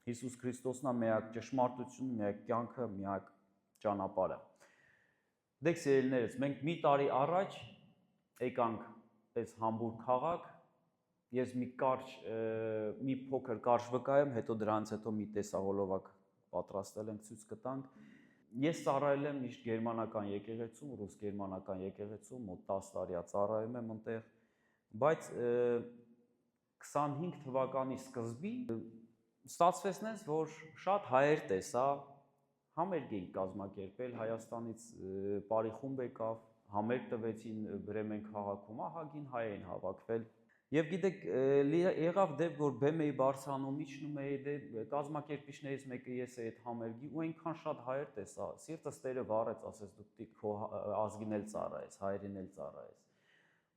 Հիսուս Քրիստոսն է միակ ճշմարտությունը, միակ կյանքը, միակ ճանապարհը։ Դեք սիրելիներս, մենք մի տարի առաջ եկանք այս Համբուրգ քաղաք, ես մի փոքր կարճ վկայեմ, հետո դրանից հետո մի տեսահոլովակ պատրաստել ենք ցույց կտանք։ Ես ծառայել եմ միշտ գերմանական եկեղեցում, ռուս գերմանական եկեղեցում, մոտ 10 տարի ծառայում եմ այնտեղ, բայց 25 թվականի սկզբին ստացվեց նենց, որ շատ հայեր տեսա, համերգ էինք կազմակերպել, Հայաստանից բարի խումբ եկավ, համերգ տվեցին Բրեմեն քաղաքում, ահագին հայ էին հավաքվել։ Եվ գիտեք, եղավ դեպք, որ բեմ էի բարձրանում, իջնում էի, կազմակերպիչներից մեկը ես էի այդ համերգի ու այնքան շատ հայեր տեսա, սիրտս Տերը վառեց, ասեց դու պիտի քո ազգին էլ ծառայես, հայերին էլ ծառայես։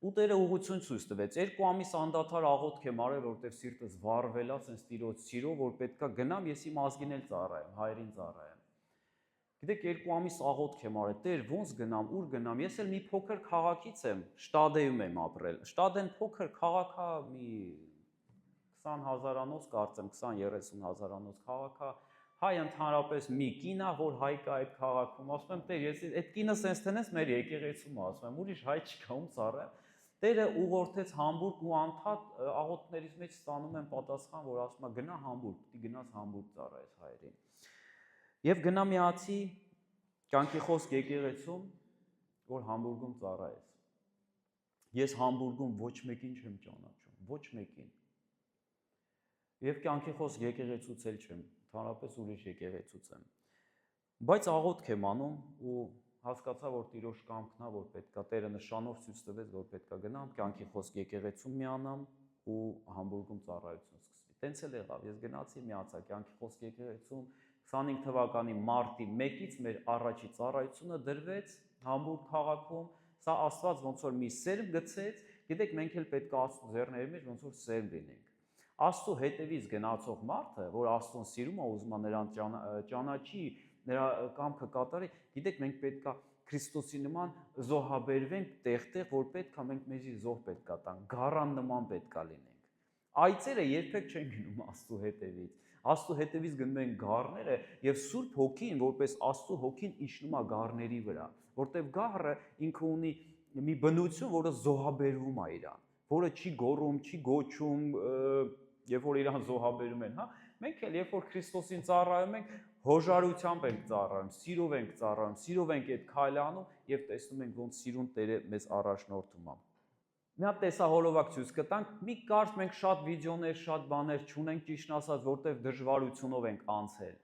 Ու Տերը ուղղություն ցույց տվեց, 2 ամիս անդադար աղոթք եմ արել, որովհետև սիրտս վառվել է, sense Տիրոջ սիրով, որ պետքա գնամ, ես իմ ազգին էլ ծառայեմ, հայերին ծառայեմ։ Գիտեք, 2 ամիս աղոթք եմ արել, Տեր, ոնց գնամ, ուր գնամ, ես էլ մի փոքր քաղաքից եմ, Շտադեում եմ ապրել։ Շտադեն փոքր քաղաք է, մի 20,000-անոց կարծեմ, 20-30 հազարանոց քաղաք է։ Հայ ընդհանրապես մի կին է, որ հայ կա այդ քաղաքում, ասում եմ, Տեր, ես այդ կինը sense տնես մեր եկեղեցում, ասում եմ, ուրիշ հայ չկա, ում ծառայեմ։ Տերը ուղղորդեց Համբուրգ ու անդադ աղոթքներից մեջ ստանում եմ պատասխան, որ ասում է գնա Համբուրգ, պիտի գնաս Համբուրգ ծառայես հայերին։ Եվ գնա միացի կյանքի խոսք եկեղեցում, որ Համբուրգում ծառայես։ Ես Համբուրգում ոչ մեկին չեմ ճանաչում, ոչ մեկին։ Եվ կյանքի խոսք եկեղեցուց էլ չեմ, ընդհանրապես ուրիշ եկեղեցուց եմ։ Բայց աղոթք եմ անում ու հասկացա, որ Տիրոջ կամքն է, որ պետքա Տերը նշանով ցույց տվեց, որ պետքա գնամ կյանքի խոսք եկեղեցում միանամ ու Համբուրգում ծառայություն սկսվի։ Տենց էլ եղավ, ես գնացի միացա կյանքի խոսք եկեղեցում 25 թվականի մարտի 1-ից մեր առաջի ծառայությունը դրվեց Համբուրգ քաղաքում, սա Աստված ոնց որ մի սերմ գցեց, գիտեք մենք էլ պետք է Աստծո ձեռների մեջ ոնց որ սերմ լինենք։ Աստծո հետևից գնացող մարդը, որ Աստծուն սիրում է, ուզում է նրան ճանաչի, նրա կամքը կատարի, գիտեք մենք պետք է Քրիստոսի նման զոհաբերվենք տեղ-տեղ, որ պետք է մենք մեզի զոհ պետք է տանք, գառան նման պետք է լինենք։ Այծերը երբեք չեն գնում Աստծո հետևից։ Աստծո հետևից գնում են գառները եւ Սուրբ Հոգին, որպես Աստծո Հոգին իջնում է գառների վրա, որտեվ գառը ինքը ունի մի բնություն, որը զոհաբերվում է իրան, որը չի գոռում, չի գոչում, երբ որ իրան զոհաբերում են, հա։ Մենք էլ երբ որ Քրիստոսին ծառայում ենք, հոժարությամբ ենք ծառայում, սիրով ենք ծառայում, սիրով ենք այդ քայլը անում եւ տեսնում ենք ոնց սիրուն Տերը մեզ առաջնորդում է։ Մի հատ տեսահոլովակ ցույց կտանք, մի կարճ մենք շատ վիդեոներ, շատ բաներ չունենք ճիշտ ասած, որտեղ դժվարությունով ենք անցել։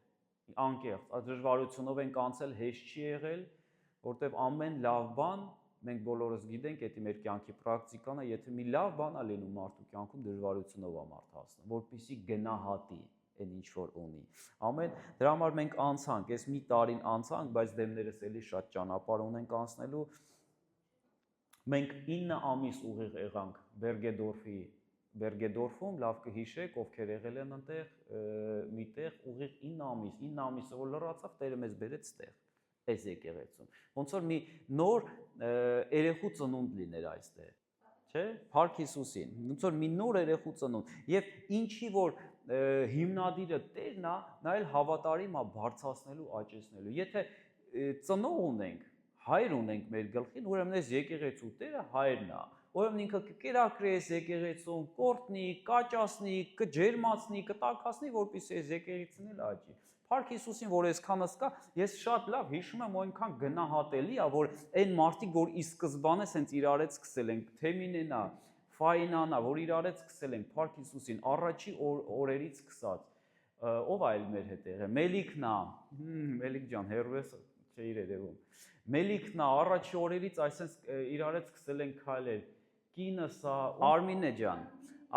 Անկեղծ, դժվարությունով ենք անցել, հեշտ չի եղել, որտեղ ամեն լավ բան մենք բոլորս գիտենք, դա մեր կյանքի պրակտիկան է, եթե մի լավ բան է լինում մարդու կյանքում դժվարությունով է մարդ հասնում, որպեսզի գնահատի այն ինչ որ ունի։ Ամեն դրա համար մենք անցանք, այս մի տարին անցանք, բայց դեմներս էլի շատ ճանապարհ ունենք անցնելու։ Մենք 9 ամիս ուղիղ եղանք Բերգեդորֆում, լավ կհիշեք, ովքեր եղել են այնտեղ, միտեղ ուղիղ 9 ամիսը որ լրացավ, Տերը մեզ բերեց այդտեղ, այս եկեղեցում։ Ոնց որ մի նոր երեխու ծնունդ լիներ այստեղ, չէ՞, Փառք Հիսուսին, ոնց որ մի նոր երեխու ծնունդ։ Եվ ինչի որ հիմնադիրը Տերն է, նա էլ հավատարիմ է բարձրացնելու, աճեցնելու։ Եթե ծնող ունենք, հայր ունենք մեր գլխին, ուրեմն այս եկեղեցու Տերը հայրն է։ Ուրեմն ինքը կկերակրի այս եկեղեցուն, կորտնի, կաճացնի, կջերմացնի, կտաքացնի, որպեսզի այս եկեղեցին էլ աճի։ Փառք Հիսուսին, որ այսքանս կա, ես շատ լավ հիշում եմ, այնքան գնահատելի է, որ այն մարդիկ, որ ի սկզբանե սենց իրար հետ սկսել են, Թեմինեն է, Ֆայնան է, որ իրար հետ սկսել են, Փառք Հիսուսին, առաջի օրերից սկսած, ով այլ մեր հետ եղել, Մելիքն է, Մելիք ջան, հերոս չէիր երևում։ Մելիքն է, առաջի օրերից այսպես իրար հետ սկսել են քայլել։ Կինս է, Արմինե ջան,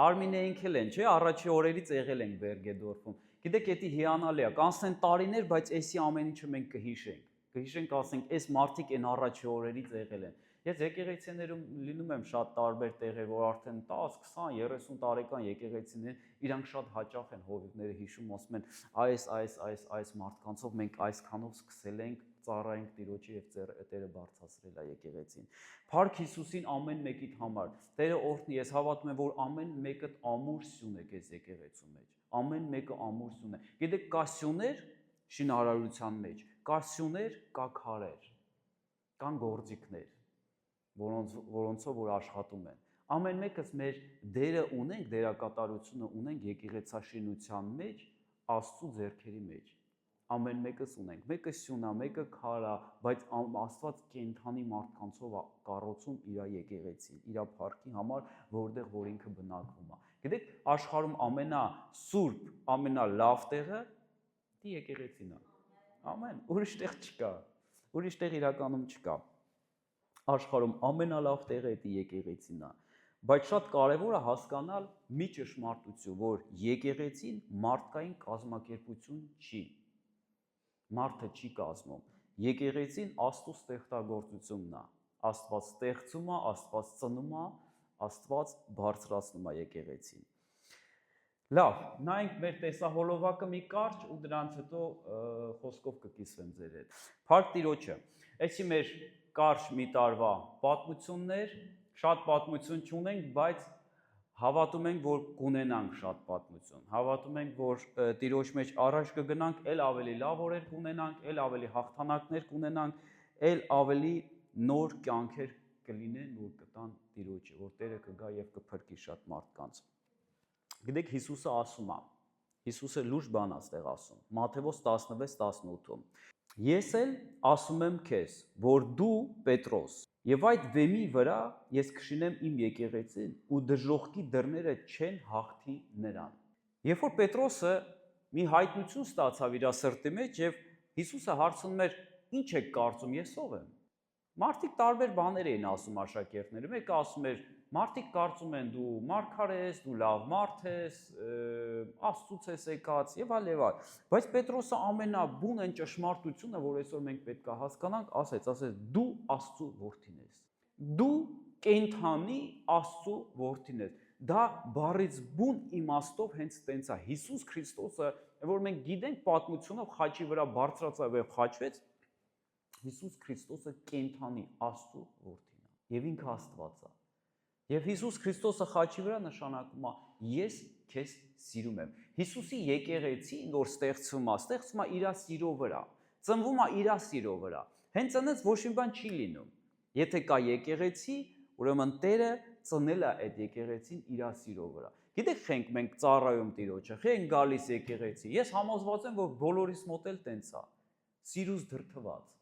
Արմինեինք էլ են, չէ՞, առաջի օրերից եղել ենք Բերգեդորֆում։ Գիտեք, դա հիանալի է, կանցնեն տարիներ, բայց էսի ամեն ինչը մենք կհիշենք։ Կհիշենք, ասենք, այս մարդիկ այն առաջի օրերից եղել են։ Ես եկեղեցիներում լինում եմ շատ տարբեր տեղեր, որ արդեն 10, 20, 30 տարեկան եկեղեցիներ, իրանք շատ հաճախ են հովիվները հիշում, ասում են, այս մարդկանցով մենք այսքանով սկսել ենք ծառայենք Տիրոջի եւ Տերը բարձրացրել է եկեղեցին։ Փառք Հիսուսին ամեն մեկիդ համար։ Տերը օրհնի, ես հավատում եմ, որ ամեն մեկդ ամուր սյուն եք այս եկեղեցու մեջ։ ամեն մեկը ամուր սյուն է։ Գիտեք, կա սյուներ շինարարության մեջ, կա սյուներ, կա քարեր, կան գործիքներ, որոնցով որ աշխատում են։ Ամեն մեկս մեր դերը ունենք, դերակատարությունը ունենք եկեղեցաշինության մեջ, Աստծո ձեռքերի մեջ։ Ամեն մեկս ունենք, մեկը սյուն է, մեկը քար է, բայց Աստված կենդանի մարդկանցով կառուցում իր եկեղեցին, իր փառքի համար, որտեղ որ ինքը բնակվում է։ Գիտեք, աշխարհում ամենասուրբ, ամենալավ տեղը դի եկեղեցին է։ Ամեն, ուրիշ տեղ չկա։ Ուրիշ տեղ իրականում չկա։ Աշխարհում ամենալավ տեղը դի եկեղեցին է։ Բայց շատ կարևոր է հասկանալ մի ճշմարտություն, որ եկեղեցին մարդկային կազմակերպություն չի։ Մարդը չի կազմում։ Եկեղեցին Աստծո ստեղծագործությունն է։ Աստված ստեղծում է, Աստված ծնում է, Աստված բարձրացնում է եկեղեցին։ Լավ, նայենք մեր տեսահոլովակը մի կարճ ու դրանից հետո խոսքով կկիսվեմ ձեր հետ։ Փառք Տիրոջը։ Այսի մեր կարճ մի տարվա պատմություններ, շատ պատմություն չունենք, բայց հավատում ենք, որ կունենանք շատ պատմություն։ Հավատում ենք, որ Տիրոջ մեջ առաջ կգնանք, ել ավելի լավ օրեր կունենանք, ել ավելի հաղթանակներ կունենանք, ել ավելի նոր կյանքեր կլինեն, որ կտան Տիրոջը, որ Տերը կգա եւ կփրկի շատ մարդկանց։ Գիտեք, Հիսուսը ասում է, Հիսուսը լուրջ բան է այստեղ ասում, Մատթեոս 16:18-ում։ Ես էլ ասում եմ քեզ, որ դու Պետրոս, եւ այդ վեմի վրա ես կշինեմ իմ եկեղեցին ու դժոխքի դռները չեն հաղթի նրան։ Երբ որ Պետրոսը մի հայտնություն ստացավ իր սրտի մեջ եւ Հիսուսը հարցնում էր. «Ինչ եք կարծում, ես ով եմ»։ Մարդիկ տարբեր բաներ էին ասում աշակերտները։ Մեկը ասում էր. «Մարդիկ կարծում են դու մարգարե ես, դու լավ մարդ ես, Աստծուց ես եկած» եւ այլ եւ այլ։ Բայց Պետրոսը ամենաբուն այն ճշմարտությունը, որ այսօր մենք պետք է հասկանանք, ասեց. «Դու Աստծո որդին ես։ Դու կենդանի Աստծո որդին ես»։ Դա բառից բուն իմաստով հենց տենց է։ Հիսուս Քրիստոսը, որ մենք գիտենք պատմությունով խաչի վրա բարձրացավ եւ խաչվեց, Հիսուս Քրիստոսը կենդանի Աստծո որդին է եւ ինքը Աստված է։ Եվ Հիսուս Քրիստոսը խաչի վրա նշանակում է ես քեզ սիրում եմ։ Հիսուսի եկեղեցին, որ ստեղծվում է իր սիրո վրա, ծնվում է իր սիրո վրա։ Հենց այնպես ոչ մի բան չի լինում։ Եթե կա եկեղեցի, ուրեմն Տերը ծնել է այդ եկեղեցին իր սիրո վրա։ Գիտեք, խենք մենք ծառայում Տիրոջը, խենք գալիս եկեղեցի։ Ես համոզված եմ, որ բոլորիս մոտ էլ տենց է։ Սիրուց դրդված։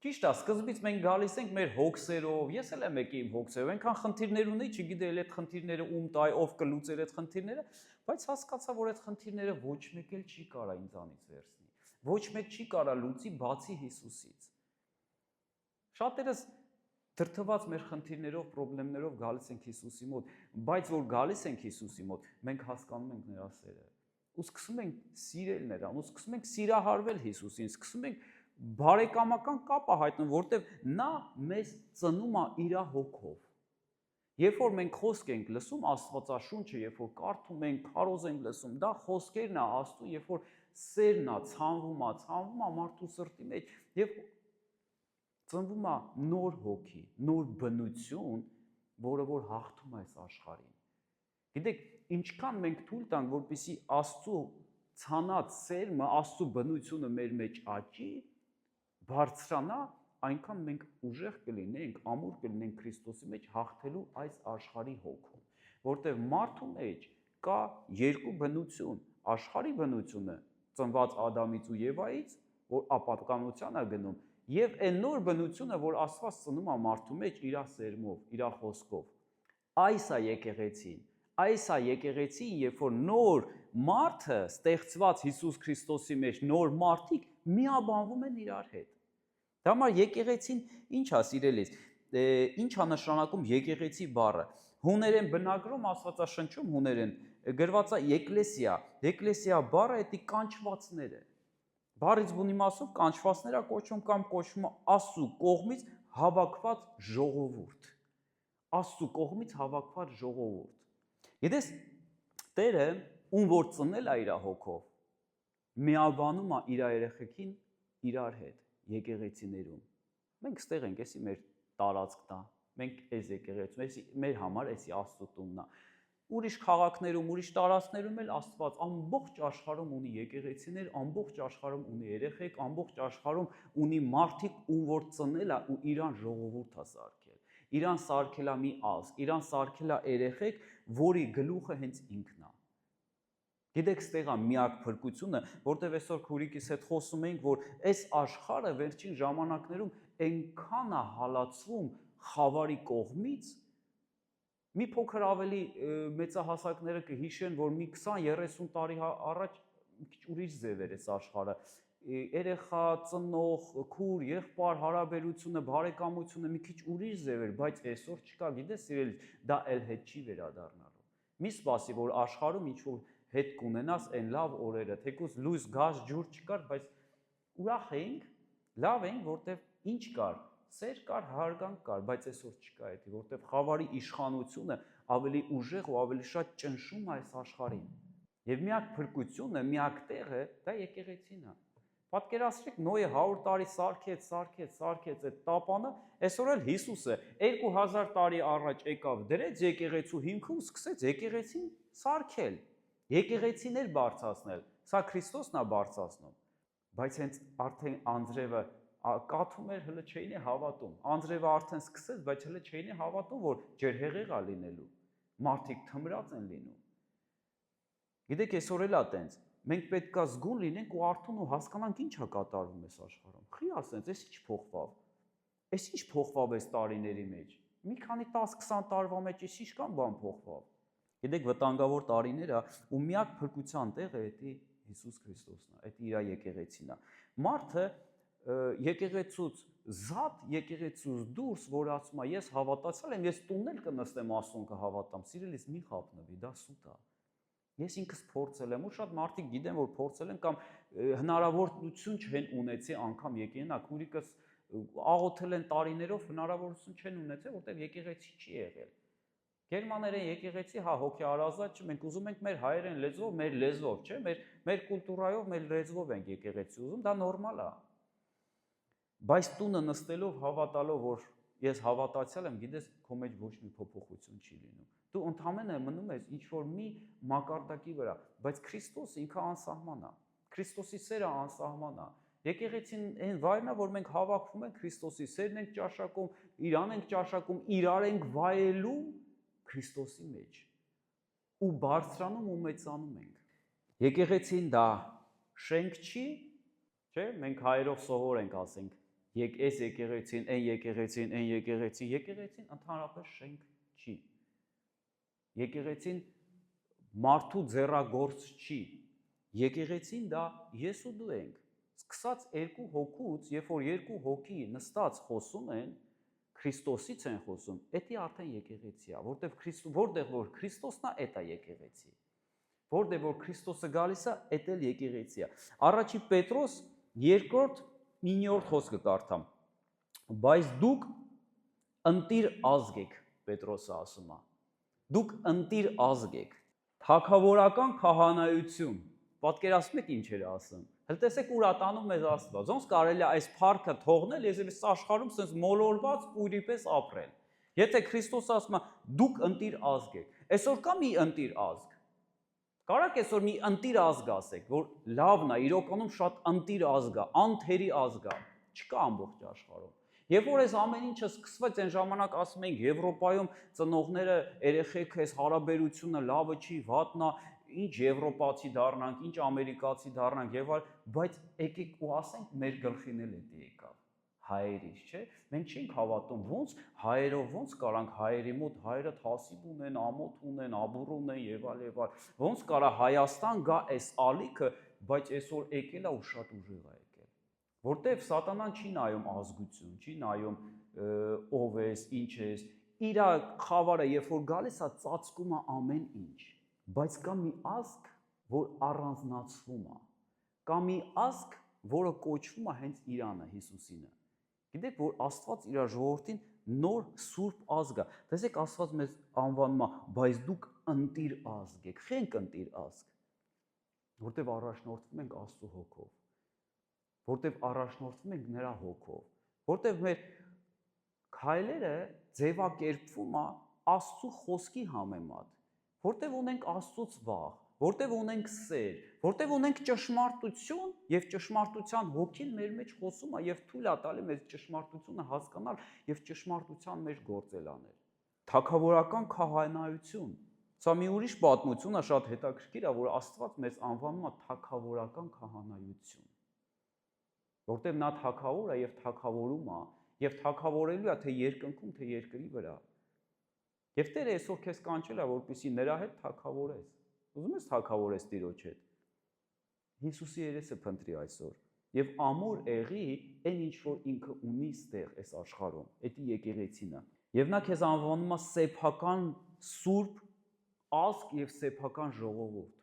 Ճիշտ է, սկզբից մենք գալիս ենք մեր հոգսերով, ես էլ եմ եկել իմ հոգսերով, այնքան խնդիրներ ունեի, չգիտեի այդ խնդիրները ում տայ, ով կլուծեր այդ խնդիրները, բայց հասկացա, որ այդ խնդիրները ոչ մեկ էլ չի կարա ինձանից վերցնի։ Ոչ մեկ չի կարա լուծի բացի Հիսուսից։ Շատերս դրդված մեր խնդիրներով, խնդիրներով գալիս ենք Հիսուսի մոտ, բայց որ գալիս ենք Հիսուսի մոտ, մենք հասկանում ենք նրա սերը։ Ու սկսում ենք սիրել նրան, ու սկսում ենք սիրահարվել Հիսուսին, սկսում ենք բարեկամական կապ հայտնում, որտեղ նա մեզ ծնում է իր հոգով։ Երբ որ մենք խոսք ենք լսում Աստվածաշունչը, երբ որ կարդում ենք, քարոզ ենք լսում, դա խոսքերն է Աստծո, երբ որ սերն է ցանվում է մարդու սրտի մեջ եւ ծնվում է նոր հոգի, նոր բնություն, որը որ հաղթում է այս աշխարհին։ Գիտեք, ինչքան մենք թույլ տանք, որպեսզի Աստծո ցանած սերմը, Աստծո բնությունը մեր մեջ աճի, բարձրանա, այնքան մենք ուժեղ կլինենք, ամուր կլինենք Քրիստոսի մեջ հաղթելու այս աշխարհի հոգում, որտեղ մարդու մեջ կա երկու բնություն, աշխարհի բնությունը, ծնված Ադամից ու Եվայից, որ ապատկանության է գնում, եւ այն նոր բնությունը, որ Աստված ծնում է մարդու մեջ իր սերմով, իր խոսքով։ Այս է եկեղեցին, այս է եկեղեցին, երբ որ նոր մարդը ստեղծված Հիսուս Քրիստոսի մեջ նոր մարդիկ միաբանվում են իրար հետ։ Դա համար եկեղեցին ինչ է, սիրելիս, ինչ է նշանակում եկեղեցի բառը։ Հուներեն բնագրում Աստվածաշնչում հուներեն գրված է էկլեսիա։ Էկլեսիա բառը դա կանչվածներ է։ Բառից բուն իմաստով կանչվածները կոչվում կամ կոչվում է Աստծո կողմից հավաքված ժողովուրդ։ Աստծո կողմից հավաքված ժողովուրդ։ Գիտես, Տերը ում որ ծնել է իր հոգով, միաբանում է իր երեխեքին իրար հետ, եկեղեցիներում։ Մենք ստեղ ենք, էսի մեր տարածքն է, մենք այս եկեղեցում, էսի մեր համար էսի Աստծո տունն է։ Ուրիշ քաղաքներում, ուրիշ տարածքներում էլ Աստված ամբողջ աշխարհում ունի եկեղեցիներ, ամբողջ աշխարհում ունի երեխեք, ամբողջ աշխարհում ունի մարդիկ, ում որ ծնել է ու իրան ժողովուրդ է սարքել։ Իրան սարքել է մի ազգ, իրան սարքել է երեխեք, որի գլուխը հենց ինքն է։ Գիտեք, ստեղ է միակ փրկությունը, որտեղ այսօր քուրիկիս հետ խոսում էինք, որ այս աշխարհը վերջին ժամանակներում այնքան է հալածվում խավարի կողմից, մի փոքր ավելի մեծահասակները կհիշեն, որ մի 20-30 տարի առաջ մի քիչ ուրիշ ձև էր այս աշխարհը։ Երեխա, ծնող, քուր, եղբայր հարաբերությունը, բարեկամությունը մի քիչ ուրիշ ձև էր, բայց այսօր չկա, գիտես, սիրելի, դա էլ հետ չի վերադառնալու։ Մի սպասի, որ աշխարհում ինչ որ հետ կունենաս այն լավ օրերը, թեկուզ լույս, գազ, ջուր չկար, բայց ուրախ էինք, լավ էինք, որտեվ ինչ կար, սեր կար, հարգանք կար, բայց այսօր չկա դա, որտեվ խավարի իշխանությունը ավելի ուժեղ ու ավելի շատ ճնշում է այս աշխարհին։ Եվ միակ փրկությունը, միակ տեղը դա եկեղեցին է։ Պատկերացրեք, Նոյը 100 տարի սարքեց այդ տապանը, այսօր էլ Հիսուսը 2000 տարի առաջ եկավ, դրեց եկեղեցու հիմքում, սկսեց եկեղեցին սարքել, եկեղեցիներ բարձրացնել, սա Քրիստոսն է բարձրացնում, բայց հենց արդեն անձրևը կաթում էր, հələ չէին հավատում, անձրևը արդեն սկսեց, բայց հələ չէին հավատում, որ ջրհեղեղ է լինելու, մարդիկ թմրած են լինում։ Գիտեք, այսօր էլ է տենց, մենք պետք է զգուն լինենք ու արթուն ու հասկանանք ինչ է կատարվում այս աշխարհում։ Խի ասենց, այս ինչ փոխվավ։ Այս ինչ փոխվավ այս տարիների մեջ։ Մի քանի 10-20 տարվա մեջ այս ինչքան բան փոխվավ։ Գիտեք, վտանգավոր տարիները ու միակ փրկության տեղը դա Հիսուս Քրիստոսն է, դա իր եկեղեցին է։ Մարդը եկեղեցուց զատ, եկեղեցուց դուրս, որ ասում է, ես հավատացել եմ, ես տունն էլ կնստեմ Աստծուն կհավատամ, սիրելիս մի խափնվի, դա սուտ է։ Ես ինքս փորձել եմ, ու շատ մարդիկ գիտեն, որ փորձել են կամ հնարավորություն չեն ունեցել անգամ եկեղեցին, քուրիկս աղոթել են տարիներով, հնարավորություն չեն ունեցել, որտեղ եկեղեցի չի եղել։ Գերմաներեն եկեղեցի, հա, հոգեարազատ չէ, մենք ուզում ենք մեր հայերեն լեզվով, մեր լեզվով, չէ, մեր կուլտուրայով, մեր լեզվով ենք եկեղեցի ուզում, դա նորմալ է։ Բայց տունը նստելով, հավատալով, որ ես հավատացել եմ, գիտես, քո մեջ ոչ մի փոփոխություն չի լինում։ Դու ընդհանրապես մնում ես ինչ-որ մի մակարդակի վրա, բայց Քրիստոսը ինքը անսահման է։ Քրիստոսի սերը անսահման է։ Եկեղեցին այն վայրն է, որ մենք հավաքվում ենք Քրիստոսի սերն ենք ճաշակում, իրան ենք ճաշակում, իրար ենք վայելում Քրիստոսի մեջ ու բարձրանում ու մեծանում ենք։ Եկեղեցին դա շենք չի, չէ՞, մենք հայերով սովոր ենք ասենք, այս եկեղեցին, այն եկեղեցին, այն եկեղեցին, եկեղեցին ընդհանրապես շենք չի։ Եկեղեցին մարդու ձեռագործ չի։ Եկեղեցին դա ես ու դու ենք։ Սկսած երկու հոգուց, երբ որ երկու հոգի նստած խոսում են, Քրիստոսից են խոսում, դա արդեն եկեղեցի է, որտեղ որ Քրիստոսն է, դա եկեղեցի։ Որտեղ որ Քրիստոսը գալիս է, դա էլ եկեղեցի է։ Առաջի Պետրոս 2-9 խոսքը կարդամ։ Բայց դուք ընտիր ազգ եք, Պետրոսը ասում է։ Դուք ընտիր ազգ եք, թագավորական քահանայություն։ Պատկերացնում եք ինչ էր ասում։ Հələ տեսեք ուր ատանում մեզ Աստված։ Ոնց կարելի է այս փառքը թողնել, ես այս աշխարհում sense մոլորված կույրի պես ապրել։ Եթե Քրիստոսը ասում է դուք ընտիր ազգ եք, այսօր կա մի ընտիր ազգ։ Կարաք այսօր մի ընտիր ազգ ասեք, որ լավն է, իրականում շատ ընտիր ազգ է, անթերի ազգ է, չկա ամբողջ աշխարհում։ Երբ որ այս ամեն ինչը սկսվեց, այն ժամանակ ասում ենք Եվրոպայում ծնողները երեխեք այս հարաբերությունը լավը չի, վատն է, ինչ եվրոպացի դառնանք, ինչ ամերիկացի դառնանք եւ այլ, բայց եկեք ու ասենք մեր գլխին էլ դա եկավ։ Հայերից, չէ՞։ Մենք չենք հավատում, ոնց հայերով ոնց կարանք հայերի մոտ հայերը թասիբ ունեն, ամոթ ունեն, աբուր ունեն եւ այլ եւ այլ։ Ոնց կարա Հայաստան գա այս ալիքը, բայց այսօր եկել է ու շատ ուժեղ է եկել։ Որտեվ սատանան չի նայում ազգություն, չի նայում ով ես, ինչ ես։ Իր խավարը երբ որ գալիս է, ծածկում է ամեն ինչ։ Բայց կա մի ազգ, որ առանձնացվում է։ Կա մի ազգ, որը կոչվում է հենց Իրանը, Հիսուսինը։ Գիտեք, որ Աստված իր ժողովրդին նոր սուրբ ազգ է։ Տեսեք, Աստված մեզ անվանում է, բայց դուք ընտիր ազգ եք, խենք ընտիր ազգ։ Որտեվ առաջնորդվում ենք Աստծո հոգով։ Որտեվ առաջնորդվում ենք նրա հոգով։ Որտեվ մեր քայլերը ձևակերպվում է Աստծո խոսքի համեմատ։ որտեղ ունենք Աստծուց վախ, որտեղ ունենք սեր, որտեղ ունենք ճշմարտություն եւ ճշմարտության հոգին մեր մեջ խոսում է եւ թույլ է տալի մեզ ճշմարտությունը հասկանալ եւ ճշմարտության մեջ գործել անել։ Թագավորական քահանայություն։ Սա մի ուրիշ պատմություն է, շատ հետաքրքիր է, որ Աստված մեզ անվանում է թագավորական քահանայություն։ Որտեղ նա թագավոր է եւ թագավորում է եւ թագավորելու է թե երկնքում, թե երկրի վրա։ Եվ Տերը այսօր քեզ կանչել է, որպեսզի նրա հետ թագավորես։ Ուզում ես թագավորես Տիրոջ հետ։ Հիսուսի երեսը փնտրի այսօր եւ ամուր եղի այն ինչ որ ինքը ունի ստեղ այս աշխարհում, դա եկեղեցին է։ Եվ նա քեզ անվանում է սեփական սուրբ ազգ եւ սեփական ժողովուրդ։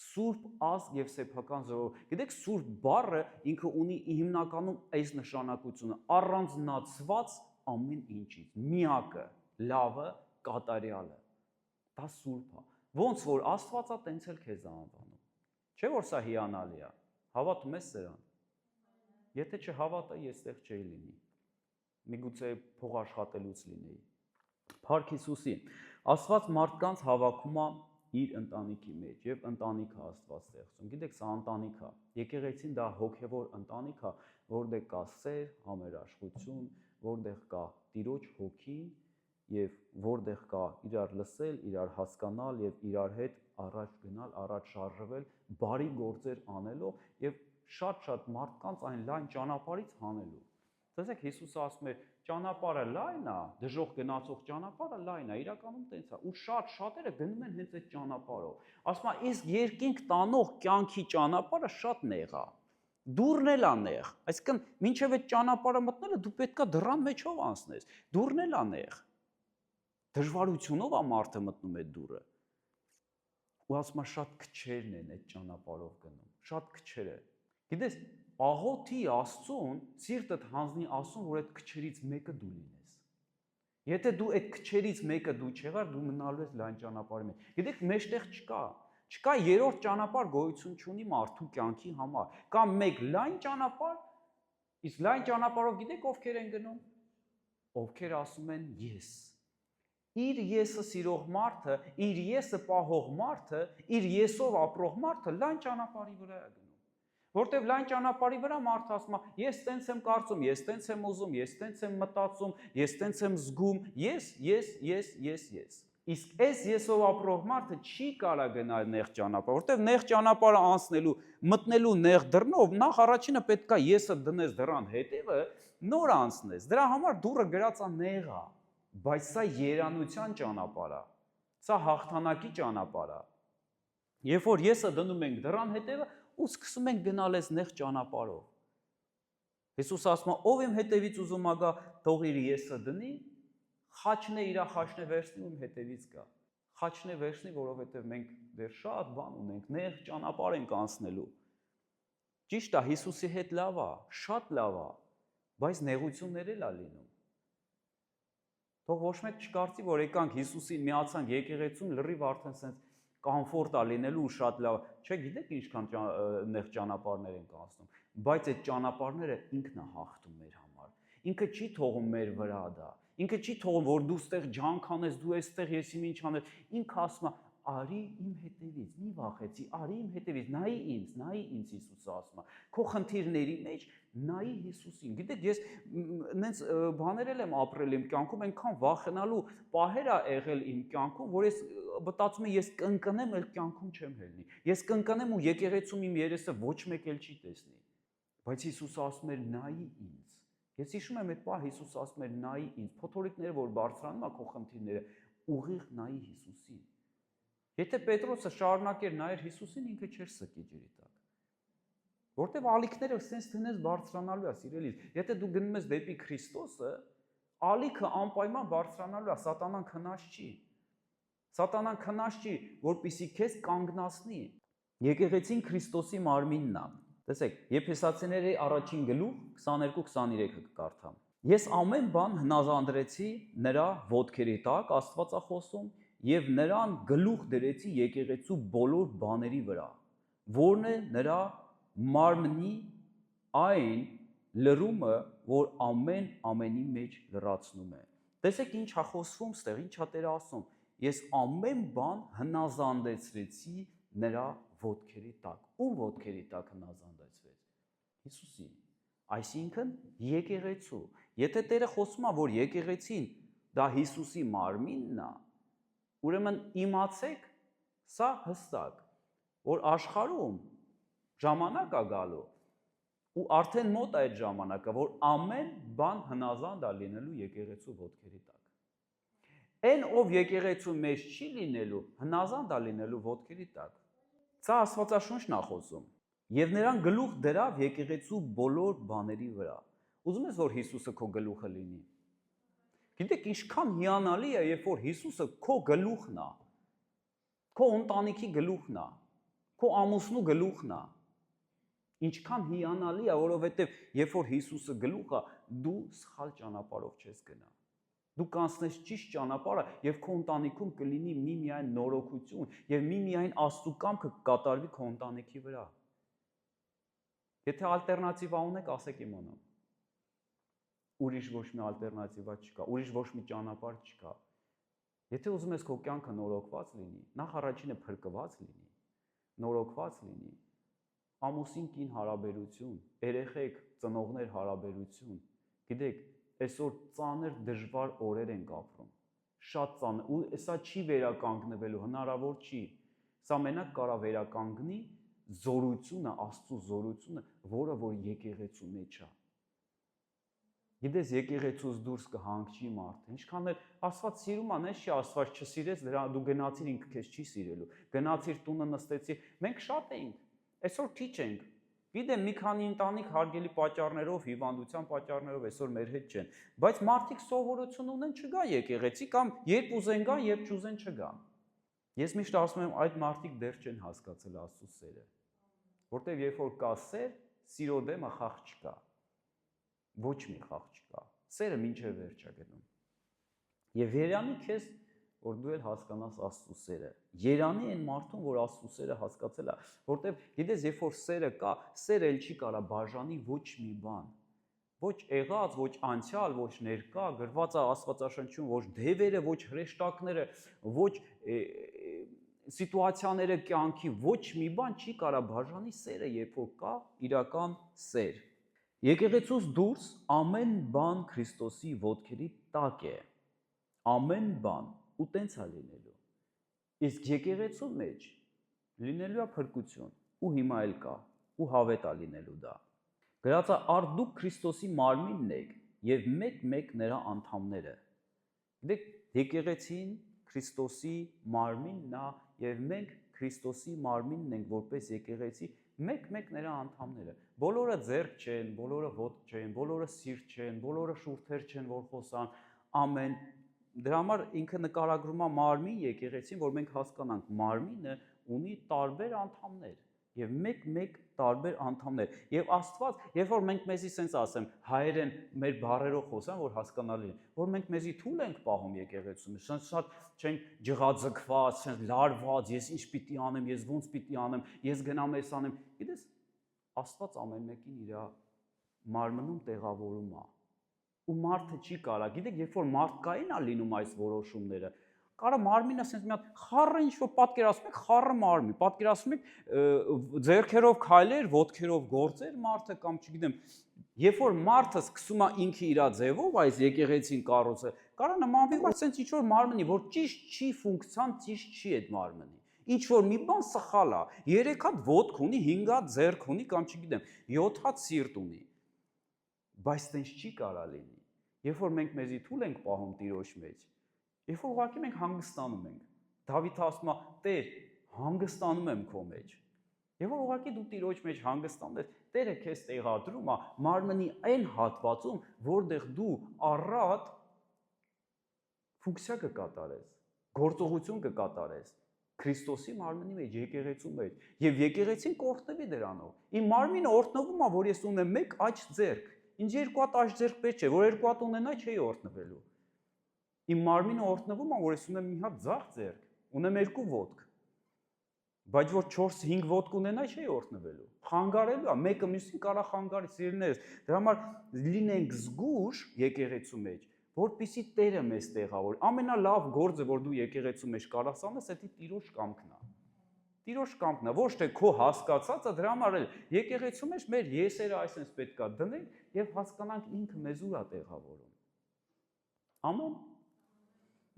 Սուրբ ազգ եւ սեփական ժողովուրդ։ Գիտեք, սուրբ բառը ինքը ունի հիմնականում այս նշանակությունը՝ առանձնացված ամեն ինչից, միակը, լավը, կատարյալը։ Դա սուրբ է։ Ոնց որ Աստվածը տենց էլ քեզ է անվանում։ Չէ՞ որ սա հիանալի է։ Հավատում ես սրան։ Եթե չհավատա, ես այդտեղ չէի լինի։ Միգուցե փող աշխատելուց լինեի։ Փառք Հիսուսի։ Աստված մարդկանց հավաքում է իր ընտանիքի մեջ եւ ընտանիքը Աստված ստեղծում։ Գիտեք, սա ընտանիք է։ Եկեղեցին դա հոգևոր ընտանիք է, որտեղ կա սեր, համերաշխություն, որտեղ կա Տիրոջ հոգին եւ որտեղ կա իրար լսել, իրար հասկանալ եւ իրար հետ առաջ գնալ, առաջ շարժվել, բարի գործեր անելով եւ շատ մարդկանց այն լայն ճանապարհից հանելու։ Տեսեք, Հիսուսը ասում է, ճանապարհը լայն է, դժոխք գնացող ճանապարհը լայն է, իրականում տենց է, ու շատերը գնում են հենց այդ ճանապարհով։ Ասում է, իսկ երկինք տանող կյանքի ճանապարհը շատ նեղ է։ Դուռն էլ է նեղ, այսինքն մինչև այդ ճանապարհը մտնելը դու պետքա դռան մեջով անցնես, դուռն էլ է նեղ։ Դժվարությունով է մարդը մտնում այդ դուռը։ Ու ասում է, շատ քչերն են այդ ճանապարհով գնում, շատ քչերը։ Գիտես, աղոթի Աստծուն, սիրտդ հանձնի Աստծուն, որ այդ քչերից մեկը դու լինես։ Եթե դու այդ քչերից մեկը դու չեղար, դու մնալու ես լայն ճանապարհի մեջ։ Գիտեք, մեջտեղ չկա երրորդ ճանապարհ գոյություն չունի մարդու կյանքի համար։ Կա մեկ լայն ճանապարհ, իսկ լայն ճանապարհով գիտեք ովքեր են գնում։ Ովքեր ասում են ես։ Իր եսը սիրող մարդը, իր եսը պահող մարդը, իր եսով ապրող մարդը լայն ճանապարհի վրա է գնում։ Որտեւ լայն ճանապարհի վրա մարդը ասում է, ես տենց եմ կարծում, ես տենց եմ ուզում, ես տենց եմ մտածում, ես տենց եմ զգում, ես։ Իսկ այս եսով ապրող մարդը չի կարա գնալ նեղ ճանապարհ, որտեւ նեղ ճանապարհը անցնելու, մտնելու նեղ դռնով, նախ առաջինը պետքա եսը դնես դռան հետևը, նոր անցնես։ Դրա համար դուռը գրածա նեղ է, բայց սա երանության ճանապարհ է։ Սա հաղթանակի ճանապարհ է։ Երբ որ եսը դնում ենք դռան հետևը, ու սկսում ենք գնալ այս նեղ ճանապարհով։ Հիսուս ասում է, ով իմ հետևից ուզում ա գա, թող իր եսը դնի, խաչն է իր խաչն է վերցնի ու իմ հետևից գա։ Խաչն է վերցնի, որովհետև մենք դեռ շատ բան ունենք, նեղ ճանապարհ ենք անցնելու։ Ճիշտ է, Հիսուսի հետ լավ է, շատ լավ է, բայց նեղություններ էլ ա լինում։ Թող ոչ մեկ չկարծի, որ եկանք Հիսուսին միացանք եկեղեցում լրիվ արդեն sense կոմֆորտ է լինելու ու շատ լավ։ Չէ, գիտեք ինչքան նեղ ճանապարհներ ենք անցնում, բայց այդ ճանապարհները ինքն է հաղթում մեր համար։ Ինքը չի թողում մեր վրա դա։ Ինքը չի թողում, որ դու ստեղ ջանք անես, դու այստեղ ես իմ ինչ անել։ Ինքը ասում է, արի իմ հետևից, մի վախեցի, արի իմ հետևից, նայի ինձ Հիսուսը ասում է։ Քո խնդիրների մեջ նայի Հիսուսին։ Գիտեք, ես նենց բաներ եմ ապրել իմ կյանքում, այնքան վախենալու պահեր ա եղել իմ կյանքում, որ ես մտածում եմ, ես կընկնեմ, այլ կյանքում չեմ ելնի։ Ես կընկնեմ ու եկեղեցում իմ երեսը ոչ մեկ էլ չի տեսնի։ Բայց Հիսուսը ասում էր նայի ինձ։ Ես հիշում եմ այդ պահ Հիսուսը ասում էր նայի ինձ, փոթորիկները որ բարձրանում ա քո խնդիրները, ուղիղ նայի Հիսուսին։ Եթե Պետրոսը շարունակեր նայեր Հիսուսին, ինքը չէր սկի ջրի տակ։ Որտեվ ալիքները sense տնես բարձրանալու է, սիրելիս։ Եթե դու գնում ես դեպի Քրիստոսը, ալիքը անպայման բարձրանալու է, սատանան քնած չի։ Սատանան քնած չի, որպեսզի քեզ կանգնացնի։ Եկեղեցին Քրիստոսի մարմինն է։ Տեսեք, Եփեսացիների առաջին գլուխ 22-23-ը կկարդամ։ Ես ամեն բան հնազանդրեցի նրա ոտքերի տակ, Աստված է խոսում, եւ նրան գլուխ դրեցի եկեղեցու բոլոր բաների վրա, որն է նրա մարմնի այն լրումը, որ ամենի մեջ լրացնում է։ Տեսեք ինչ է խոսվում ստեղ, ինչ է Տերը ասում։ ես ամեն բան հնազանդեցրեցի նրա ոտքերի տակ։ Ում ոտքերի տակ հնազանդեցվեց։ Հիսուսի։ Այսինքն եկեղեցու։ Եթե Տերը խոսում է, որ եկեղեցին դա Հիսուսի մարմինն է, ուրեմն իմացեք, սա հստակ, որ աշխարհում ժամանակ է գալու ու արդեն մոտ է այդ ժամանակը, որ ամեն բան հնազանդ է լինելու եկեղեցու ոտքերի տակ։ Այն ով եկեղեցու մեջ չի լինելու, հնազանդ է լինելու ոտքերի տակ։ Սա Աստվածաշունչն է խոսում։ Եվ նրան գլուխ դրավ եկեղեցու բոլոր բաների վրա։ Ուզում ես, որ Հիսուսը քո գլուխը լինի։ Գիտեք, ինչքան հիանալի է, երբ որ Հիսուսը քո գլուխն է, քո ընտանիքի գլուխն է, քո ամուսնու գլուխն է։ Ինչքան հիանալի է, որովհետև երբ որ Հիսուսը գլուխ է, դու սխալ ճանապարհով չես գնա։ Դու կանցնես ճիշտ ճանապարհը եւ քո ընտանիքում կլինի միմիայն նորոգություն եւ միմիայն Աստծո կամքը կկատարվի քո ընտանիքի վրա։ Եթե ալտերնատիվա ունեք, ասեք իմանամ։ Ուրիշ ոչ մի ալտերնատիվա չկա, ուրիշ ոչ մի ճանապարհ չկա։ Եթե ուզում ես քո կյանքը նորոգված լինի, նախ առաջինը փրկված լինի, նորոգված լինի, ամուսին կին հարաբերություն, երեխեք ծնողներ հարաբերություն։ Գիտեք, այսօր ծանր դժվար օրեր ենք ապրում։ Շատ ծանր, ու սա չի վերականգնվելու, հնարավոր չի։ Սա մենակ կարա վերականգնի զորությունը, Աստծո զորությունը, որը որ եկեղեցու մեջ է։ Գիտես, եկեղեցուց դուրս կհանգչի մարդը։ Ինչքան էլ Աստված սիրում է, չի Աստված չսիրեց, դու գնացիր ինքը քեզ չի սիրելու։ Գնացիր տունը նստեցիր։ Մենք շատ էինք։ Այսօր քիչ ենք։ Գիտեմ, մի քանի ընտանիք հարգելի պատճառներով, հիվանդության պատճառներով այսօր մեր հետ չեն, բայց մարդիկ սովորություն ունեն չգա եկեղեցի կամ երբ ուզեն գան, երբ չուզեն չգան։ Ես միշտ ասում եմ, այդ մարդիկ դեռ չեն հասկացել Աստծո սերը, որտեղ երբ որ կա սեր, սիրո դեմը խաղ չկա։ Ոչ մի խաղ չկա։ Սերը մինչև վերջ է գնում։ Եվ երանի քեզ, որ դու էլ հասկանաս Աստծո սերը։ Երանի այն մարդուն, որ Աստծո սերը հասկացել է, որտեղ գիտես, երբ որ սերը կա, սերը էլ չի կարա բաժանի ոչ մի բան։ Ոչ եղած, ոչ անցյալ, ոչ ներկա, գրված է Աստվածաշնչում, ոչ դևերը, ոչ հրեշտակները, ոչ սիտուացիաները կյանքի, ոչ մի բան չի կարա բաժանի սերը, երբ որ կա իրական սեր։ Եկեղեցուց դուրս ամեն բան Քրիստոսի ոտքերի տակ է։ Ամեն բան ու տենց է լինելու։ Իսկ եկեղեցու մեջ լինելու է փրկություն, ու հիմա էլ կա, ու հավետ է լինելու դա։ Գրած է, «Արդ դուք Քրիստոսի մարմինն եք եւ մեկ-մեկ նրա անդամները»։ Գիտեք, եկեղեցին Քրիստոսի մարմինն է եւ մենք Քրիստոսի մարմինն ենք որպես եկեղեցի, մեկ-մեկ նրա անդամները։ Բոլորը ձեռք չեն, բոլորը ոտք չեն, բոլորը սիրտ չեն, բոլորը շուրթեր չեն, որ խոսան, ամեն Դրա համար ինքը նկարագրում է մարմին եկեղեցին, որ մենք հասկանանք, մարմինը ունի տարբեր անդամներ եւ մեկ-մեկ տարբեր անդամներ։ Եվ Աստված, երբ որ մենք մեզի սենց ասեմ, հայերեն մեր բառերով խոսան, որ հասկանալի է, որ մենք մեզի թույլ ենք պահում եկեղեցում, սենց շատ չենք ջղաձգված, սենց լարված, ես ինչ պիտի անեմ, ես ոնց պիտի անեմ, ես գնամ ես անեմ։ Գիտես, Աստված ամեն մեկին իր մարմնում տեղավորում է։ Ու մարդը չի կարա, գիտեք, երբ որ մարդկային է լինում այս որոշումները, կարա մարմինը ասենց մի հատ խառը ինչ-որ պատկերացնում եք, խառը մարմին, պատկերացնում եք ձեռքերով քայլեր, ոտքերով գործեր մարդը կամ չգիտեմ, երբ որ մարդը սկսում է ինքը իր ձևով այս եկեղեցին կառուցել, կարա նմանվի ասենց ինչ-որ մարմնի, որ ճիշտ չի ֆունկցիան, ճիշտ չի այդ մարմնի։ Ինչ-որ մի բան սխալ է, 3 հատ ոտք ունի, 5 հատ ձեռք ունի կամ չգիտեմ, 7 հատ սիրտ ունի։ Բայց տենց չի կարա լինի։ Երբ որ մենք մեզի թույլ ենք պահում Տիրոջ մեջ, երբ որ ուղղակի մենք հանգստանում ենք, Դավիթը ասում է, Տեր, հանգստանում եմ քո մեջ։ Երբ որ ուղղակի դու Տիրոջ մեջ հանգստանում ես, Տերը քեզ տեղադրում է մարմնի այն հատվածում, որտեղ դու առատ ֆունկցիա կկատարես, գործողություն կկատարես Քրիստոսի մարմնի մեջ, եկեղեցու մեջ, եւ եկեղեցին կօրհնվի դրանով։ Իմ մարմինը օրհնվում է, որ ես ունեմ 1 աջ ձեռք։ Ինչ 2 հատ աջ ձեռք պետք չէ, որ 2 հատ ունենա, չէի օրհնվելու։ Իմ մարմինը օրհնվում է, որ ես ունեմ մի հատ ձախ ձեռք, ունեմ 2 ոտք։ Բայց որ 4-5 ոտք ունենա, չէի օրհնվելու։ Խանգարելու է, մեկը մյուսին կարա խանգարի, սիրելիներս։ Դրա համար լինենք զգուշ եկեղեցու մեջ, որպեսզի Տերը մեզ տեղավորի։ Ամենալավ գործը, որ դու եկեղեցու մեջ կարաս անես, դա Տիրոջ կամքն է։ Տիրոջ կամքն է, ոչ թե քո հասկացածը, դրա համար էլ եկեղեցու մեջ մեր եսերը այսպես պետքա դնենք եւ հասկանանք ինքը մեզ ուր է տեղավորում։ Ամեն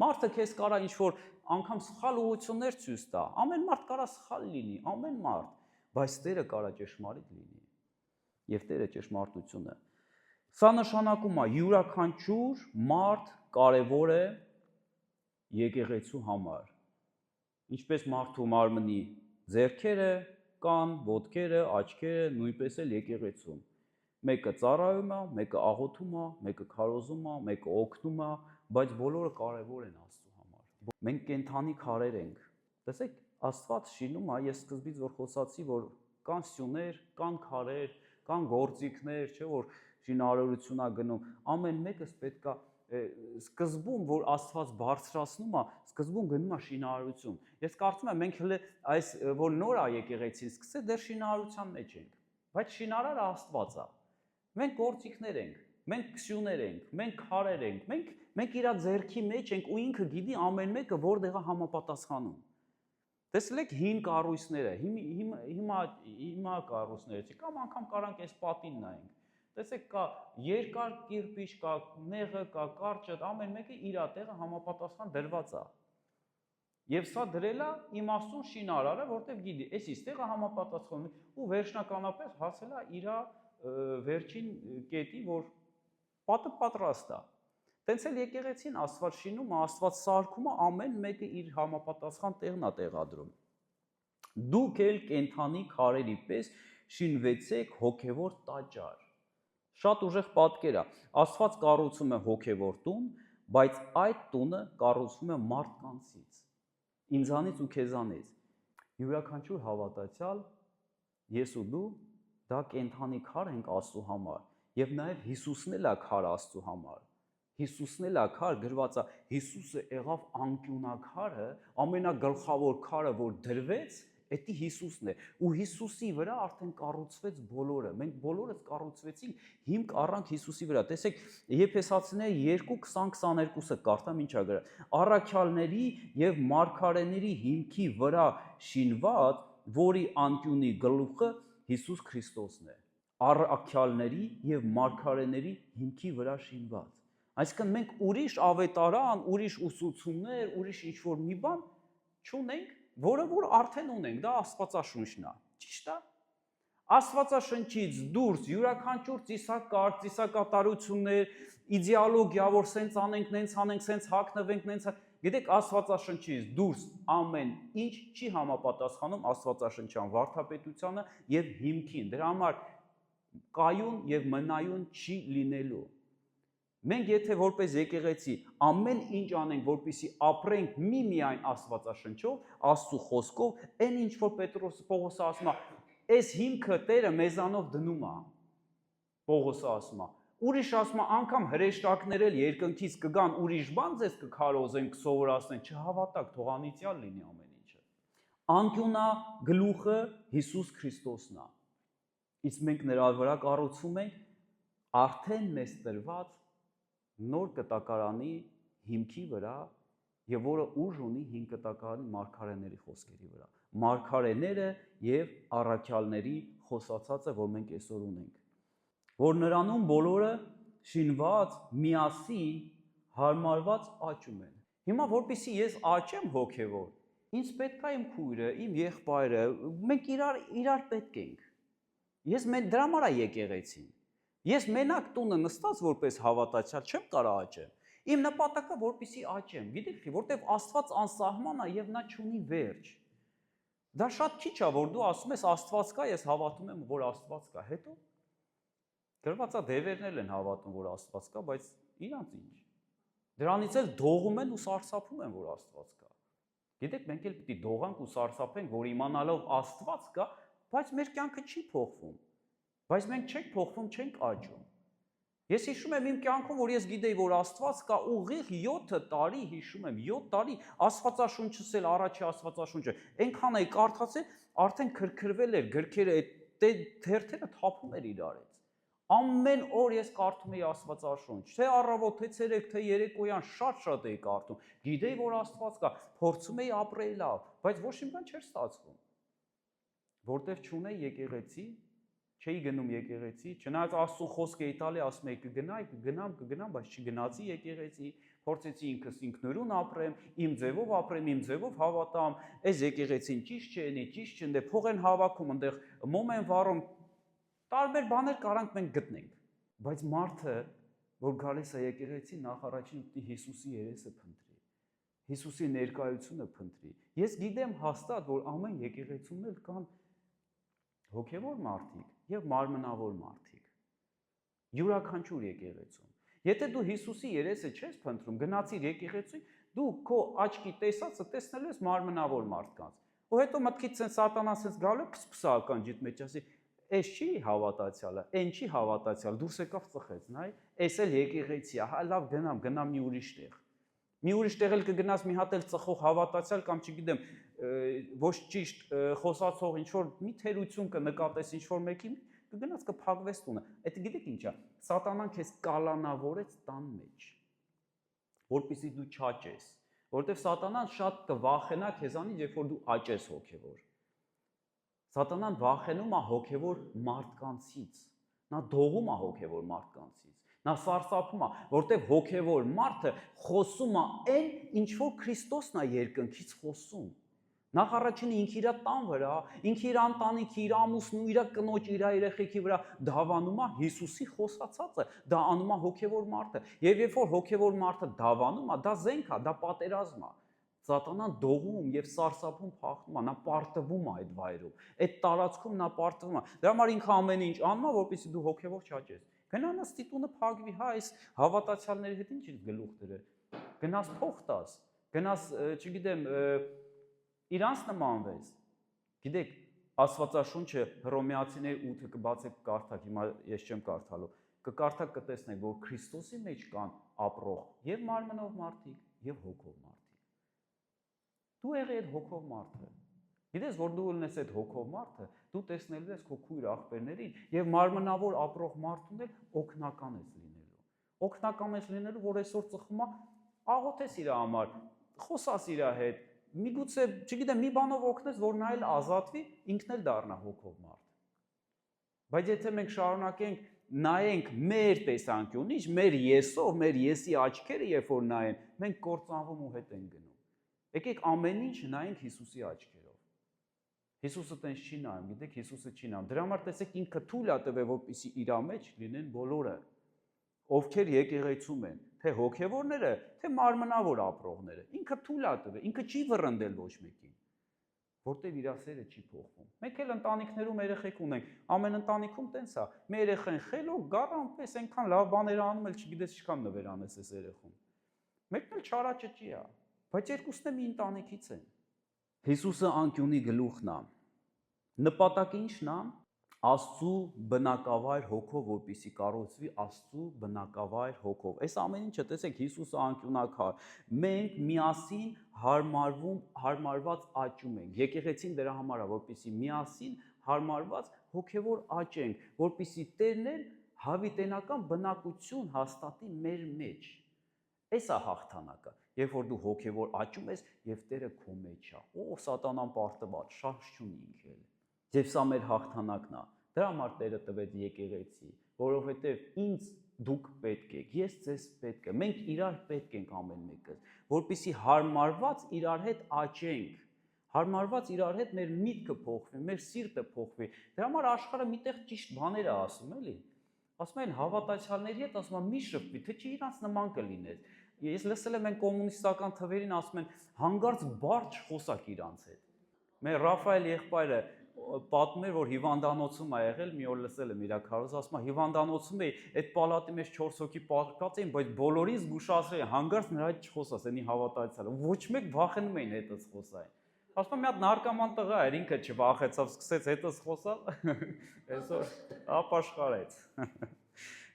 մարդը քեզ կարա ինչ-որ անգամ սխալ ուղղություններ ցույց տա, ամեն մարդ կարա սխալ լինի, ամեն մարդ, բայց Տերը կարա ճշմարիտ լինի։ Եվ Տերը ճշմարտությունը։ Սա նշանակում է յուրաքանչյուր մարդ կարևոր է եկեղեցու համար։ Ինչպես մարդու մարմնի ձեռքերը կան, ոտքերը, աչքերը, նույնպես էլ եկեղեցում։ Մեկը ծառայում է, մեկը աղոթում է, մեկը քարոզում է, մեկը օգնում է, բայց բոլորը կարևոր են Աստծո համար։ Մենք կենդանի քարեր ենք։ Տեսեք, Աստված շինում է, ես սկզբից որ խոսացի, որ կան սյուներ, կան քարեր, կան գործիքներ, չէ՞ որ շինարարություն է գնում, ամեն մեկս պետքա սկզբում, որ Աստված բարձրացնում է, սկզբում գնում է շինարարություն։ Ես կարծում եմ մենք հենց այս որ նոր է եկեղեցին սկսել, դեռ շինարարության մեջ ենք, բայց շինարարը Աստված է։ Մենք գործիքներ ենք, մենք սյուներ ենք, մենք քարեր ենք, մենք իր ձեռքի մեջ ենք ու ինքը գիտի ամեն մեկը որտեղ է համապատասխանում։ Տեսել եք հին կառույցները, հիմա կառույցները չի, կամ անգամ կարանք այս պատին նայենք։ Տեսեք, կա երկար կիրպիչ, կա նեղը, կա կարճը, ամեն մեկը իր տեղը համապատասխան դրված է։ Եվ սա դրել է իմաստուն շինարարը, որտեղ գիտի, էս տեղը համապատասխանում է ու վերջնականապես հասել է իր վերջին կետի, որ պատը պատրաստ է։ Տենց էլ եկեղեցին Աստված շինում է, Աստված սարքում է, ամեն մեկը իր համապատասխան տեղն է տեղադրում։ Դուք էլ կենդանի քարերի պես շինվեցեք հոգևոր տաճար։ Շատ ուժեղ պատկեր է։ Աստված կառուցում է հոգևոր տուն, բայց այդ տունը կառուցվում է մարդկանցից, ինձանից ու քեզանից։ Յուրաքանչյուր հավատացյալ, ես ու դու, դա կենդանի քար ենք Աստծո համար, եւ նաեւ Հիսուսն էլ է քար Աստծո համար։ Հիսուսն էլ է քար, գրված է, Հիսուսը եղավ անկյունակարը, ամենագլխավոր քարը, որ դրվեց, դա Հիսուսն է, ու Հիսուսի վրա արդեն կառուցվեց բոլորը։ Մենք բոլորս կառուցվեցինք հիմք առանց Հիսուսի վրա։ Տեսեք, Եփեսացիների 2:20-22-ը կարդամ ինչա գրա։ Առաքյալների եւ մարգարեների հիմքի վրա շինված, որի անկյունի գլուխը Հիսուս Քրիստոսն է։ Առաքյալների եւ մարգարեների հիմքի վրա շինված։ Այսինքն մենք ուրիշ ավետարան, ուրիշ ուսուցումներ, ուրիշ ինչ-որ մի բան չունենք, որը որ արդեն ունենք, դա Աստվածաշունչն է, ճիշտ է։ Աստվածաշնչից դուրս յուրաքանչյուր ծիսակարգ, ծիսակատարություններ, իդեոլոգիա, որ սենց անենք, նենց անենք, սենց հագնվենք, նենց, գիտեք, Աստվածաշնչից դուրս ամեն ինչ չի համապատասխանում Աստվածաշնչյան վարդապետությանը եւ հիմքին։ Դրա համար կայուն եւ մնայուն չի լինելու։ Մենք եթե որպես եկեղեցի ամեն ինչ անենք, որպեսզի ապրենք միմիայն Աստվածաշնչով, Աստծո խոսքով, այն ինչ որ Պողոսը ասում է, այս հիմքը Տերը մեզանով դնում է։ Պողոսը ասում է, ուրիշ ասում է, անգամ հրեշտակներ էլ երկնքից կգան, ուրիշ բան ձեզ կքարոզեն, կսովորացնեն, չհավատաք, թող անիծյալ լինի ամեն ինչը։ Անկյունա գլուխը Հիսուս Քրիստոսն է։ Իսկ մենք նրա վրա կառուցում ենք արդեն մեզ տրված նոր կտակարանի հիմքի վրա, եւ որը ուժ ունի հին կտակարանի մարգարեների խոսքերի վրա։ Մարգարեները եւ առաքյալների խոսացածը, որ մենք այսօր ունենք, որ նրանում բոլորը շինված միասին հարմարված աճում են։ Հիմա որպեսզի ես աճեմ հոգևոր, ինձ պետք է իմ քույրը, իմ եղբայրը, մենք իրար պետք ենք։ Դրա համար է եկեղեցին։ Ես մենակ տունը նստած որպես հավատացյալ չեմ կարող աճեմ։ Իմ նպատակը որպեսզի աճեմ, գիտեք, որտեվ Աստված անսահման է եւ նա չունի վերջ։ Դա շատ քիչ է, որ դու ասում ես Աստված կա, ես հավատում եմ, որ Աստված կա, հետո գրված է դևերն են հավատում, որ Աստված կա, բայց իրանց ինչ։ Դրանից էլ դողում են ու սարսափում են, որ Աստված կա։ Գիտեք, մենք էլ պիտի դողանք ու սարսափենք, որ իմանալով Աստված կա, բայց մեր կյանքը չի փոխվում։ Բայց մենք չենք փոխվում, չենք աճում։ Ես հիշում եմ իմ կյանքում, որ ես գիտեի, որ Աստված կա, ուղիղ 7 տարի հիշում եմ, 7 տարի Աստվածաշունչս էլ առաջի Աստվածաշունչը, այնքան էի կարդացել, արդեն քրքրվել էր գրքերը, այդ թերթերը թափում էր իրարից։ Ամեն օր ես կարդում էի Աստվածաշունչ, թե առավոտ, թե ցերեկ, թե երեկոյան շատ էի կարդում։ Գիտեի, որ Աստված կա, փորձում էի ապրել լավ, բայց ոչ մի բան չէր ստացվում։ Որտեվ չունեի եկեղեցի, չէի գնում եկեղեցի, չնայած Աստծո խոսքը էի տալի, ասում էի կգնամ, բայց չգնացի եկեղեցի, փորձեցի ինքս ինքնուրույն ապրեմ, իմ ձևով հավատամ, այս եկեղեցին ճիշտ չէ, ճիշտ չընդ է, փող են հավաքում, այնտեղ մոմ են վառում, տարբեր բաներ կարանք մենք գտնենք, բայց մարդը, որ գալիս է եկեղեցի, նախ առաջին ուտի Հիսուսի երեսը փնտրի, Հիսուսի ներկայությունը փնտրի։ Ես գիտեմ հաստատ, որ ամեն եկեղեցում էլ կան հոգևոր մարդիկ եւ մարմնավոր մարդիկ։ Յուրաքանչյուր եկեղեցում։ Եթե դու Հիսուսի երեսը չես փնտրում, գնացիր եկեղեցի, դու քո աչքի տեսածը տեսնելու ես մարմնավոր մարդկանց։ Ու հետո մտքից ցեն սատանան ցենց գալու փսփսական ջիտ մեջ ասի, «Էս չի հավատացյալը, այն չի հավատացյալ, դուրս եկավ ծխեց, նայ, էս էլ եկեղեցի է, հա լավ գնամ մի ուրիշ տեղ»։ Մի ուրիշ տեղ էլ կգնաս մի հատ էլ ծխող հավատացյալ կամ չգիտեմ, ոչ ճիշտ խոսացող ինչ որ մի թերություն կնկատես ինչ որ մեկի, կգնաս կփակվես տունը։ Այդ գիտեք ինչ է, սատանան քեզ կալանավորեց տան մեջ, որպեսզի դու չաճես, որովհետև սատանան շատ կվախենա քեզանից, երբ որ դու աճես հոգևոր։ Սատանան վախենում է հոգևոր մարդկանցից, նա դողում է հոգևոր մարդկանցից, նա սարսափում է, որտեղ հոգևոր մարդը խոսում է այն, ինչ որ Քրիստոսն է երկնքից խոսում։ Նախ առաջինը ինքը իր տան վրա, ինքը իր ընտանիքի, իր ամուսնու, իր կնոջ, իր երեխեքի վրա դավանում է Հիսուսի խոսածածը, դա անում է հոգևոր մարդը։ Եվ երբ որ հոգևոր մարդը դավանում է, դա զենք է, դա պատերազմ է։ Սատանան դողում եւ սարսափում փախնում է, նա պարտվում է այդ վայրում, այդ տարածքում նա պարտվում է։ Դրա համար ինքը ամեն ինչ անում է, որպեսզի դու հոգևոր չաճես։ Գնանաս տիտունը փակվի, հա, այս հավատացյալների հետ ինչ գլուխ դրել։ Գնաս փող տաս, գնաս, չգիտեմ, իրանց նմանվես։ Գիտեք, Աստվածաշունչը Հռոմեացիներ 8-ը կբացեք կարդաք, հիմա ես չեմ կարդալու։ Կկարդաք կտեսնեք, որ Քրիստոսի մեջ կան ապրող եւ մարմնով մարդիկ եւ հոգով մարդիկ։ Դու եղի այդ հոգով մարդը։ Գիտես, որ դու ունես այդ հոգով մարդը, դու տեսնելու ես քո քույր աղբերներին եւ մարմնավոր ապրող մարդուն էլ օգնական ես լինելու։ Օգնական ես լինելու, որ այսօր ծխում է, աղոթես իր համար, խոսաս իր հետ, միգուցե, չգիտեմ, մի բանով օգնես, որ նա էլ ազատվի, ինքն էլ դառնա հոգով մարդ։ Բայց եթե մենք շարունակենք նայենք մեր տեսանկյունից, մեր եսով, մեր եսի աչքերը, երբ որ նայեն, մենք կործանվում ու հետ ենք գնում։ Եկեք ամեն ինչ նայենք Հիսուսի աչքերով։ Հիսուսը տենց չի նայում, գիտեք, Հիսուսը չի նայում։ Դրա համար տեսեք ինքը թույլ է տվել, որպեսզի իր մեջ լինեն բոլորը, ովքեր եկեղեցում են, թե հոգևորները, թե մարմնավոր ապրողները։ Ինքը թույլ է տվել, ինքը չի վռնդել ոչ մեկին, որտեղ իր սերը չի փոխվում։ Մենք էլ ընտանիքներում երեխեք ունենք, ամեն ընտանիքում տենց է։ Մի երեխան խելոք, գառանպես, այնքան լավ բաներ անում, էլ չգիտես ինչքան նվեր անես այս երեխուն։ Մեկն էլ չարաճճի է, բայց երկուսն էլ մի ընտանիքից են։ Հիսուսը անկյունի գլուխն է։ Նպատակը ի՞նչն է։ Աստծու բնակավայր հոգով, որպեսզի կառուցվի Աստծու բնակավայր հոգով։ Այս ամեն ինչը տեսեք Հիսուսը անկյունակար։ Մենք միասին հարմարված աճում ենք։ Եկեղեցին դրա համար է, որպեսզի միասին հարմարված հոգևոր աճենք, որպեսզի Տերն էլ հավիտենական բնակություն հաստատի մեր մեջ։ Այս է հաղթանակը, երբ որ դու հոգևոր աճում ես եւ Տերը քո մեջ է։ Օ, սատանան պարտված, շարժ չունի ինքը էլ։ Եվ սա մեր հաղթանակն է։ Դրա համար Տերը տվեց եկեղեցի, որովհետեւ ինձ դուք պետք եք, ես ձեզ պետք եմ, մենք իրար պետք ենք ամեն մեկս, որպեսզի հարմարված իրար հետ աճենք, հարմարված իրար հետ մեր միտքը փոխվի, մեր սիրտը փոխվի։ Դրա համար աշխարհը միտեղ ճիշտ բաներ է ասում, էլի։ Ասում են հավատացյալների հետ, ասում են մի շփվի, թե չի իրանց նման կլինես։ Ես լսել եմ այն կոմունիստական թվերին ասում են հանգարց բարդ խոսակ իրանց հետ։ Մեր Ռաֆայել եղբայրը պատմում էր, որ հիվանդանոցում է եղել, մի օր լսել եմ իր քարոզը, ասում է հիվանդանոցում էի, այդ պալատի մեջ 4 հոգի պարկած էին, բայց բոլորին զգուշացրել են, հանգարց նրա հետ չխոսաս, այնի հավատացյալը։ Ոչ մեկ վախենում էին հետս խոսային։ Ասում եմ մի հատ նարկոման տղա էր, ինքը չվախեցավ, սկսեց հետս խոսալ, այսօր ապաշխարեց։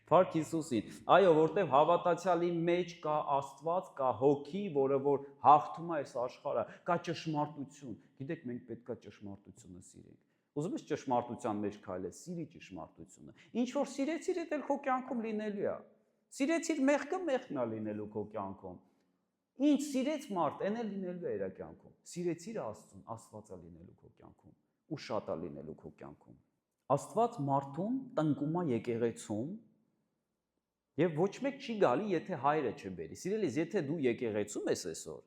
Փառք Հիսուսին։ Այո, որտեղ հավատացյալի մեջ կա Աստված, կա հոգի, որը որ հաղթում է այս աշխարհը, կա ճշմարտություն։ Գիտեք, մենք պետք է ճշմարտությունը սիրենք։ Ուզում ես ճշմարտության մեջ քայլես, սիրի ճշմարտությունը։ Ինչ որ սիրեցիր, դա էլ քո կյանքում լինելու է։ Սիրեցիր մեղքը, մեղքն է լինելու քո կյանքում։ Ինչ սիրեց մարդ, այն էլ լինելու է իր կյանքում։ Սիրեցիր Աստծուն, Աստված է լինելու քո կյանքում, ու շատ է լինելու քո կյանքում։ Աստված մարդուն տնկում է եկեղեցում, եւ ոչ մեկ չի գալի, եթե հայրը չբերի։ Սիրելիս, եթե դու եկեղեցում ես այսօր,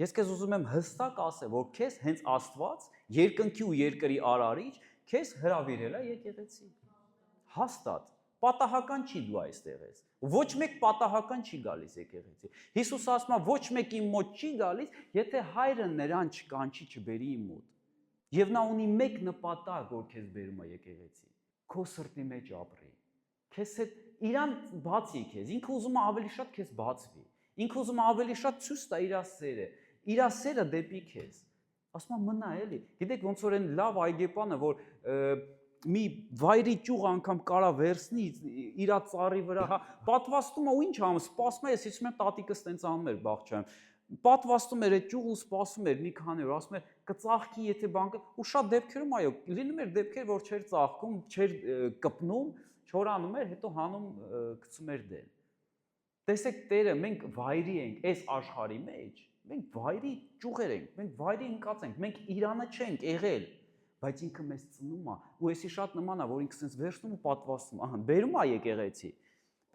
ես քեզ ուզում եմ հստակ ասել, որ քեզ հենց Աստված, երկնքի ու երկրի արարիչ, քեզ հրավիրել է եկեղեցի։ Հաստատ, պատահական չի դու այստեղ ես։ Ոչ մեկ պատահական չի գալիս եկեղեցի։ Հիսուս ասում է, ոչ մեկ իմ մոտ չի գալիս, եթե հայրը նրան չկանչի, չբերի իմ մոտ։ Եվ նա ունի մեկ նպատակ, որ քեզ բերում է եկեղեցի։ Քո սրտի մեջ ապրի։ Քեզ հետ իրան բացի քեզ, ինքը ուզում է ավելի շատ քեզ բացվի։ Ինքը ուզում է ավելի շատ ցույց տա իր սերը դեպի քեզ։ Ասում է մնա էլի։ Գիտեք ոնց որ այն լավ այգեպանը, որ մի վայրի ճյուղ անգամ կարա վերցնի իր ծառի վրա, հա, պատվաստում է ու ինչ անում, սպասում է, ես հիշում եմ տատիկս տենց անում էր բաղջայում։ Պատվաստում էր այդ ճյուղը ու սպասում էր մի քանի օր, ասում էր կծաղկի, եթե բանկը, ու շատ դեպքերում այո, լինում էր դեպքեր, որ չէր ծաղկում, չէր կպնում, չորանում էր, հետո հանում գցում էր դեն։ Տեսեք Տերը, մենք վայրի ենք այս աշխարհի մեջ, մենք վայրի ճյուղեր ենք, մենք վայրի ընկած ենք, մենք Իրանը չենք եղել, բայց ինքը մեզ ծնում է, ու էսի շատ նման է, որ ինքը sense վերցնում ու պատվաստում, ահա, բերում է եկեղեցի,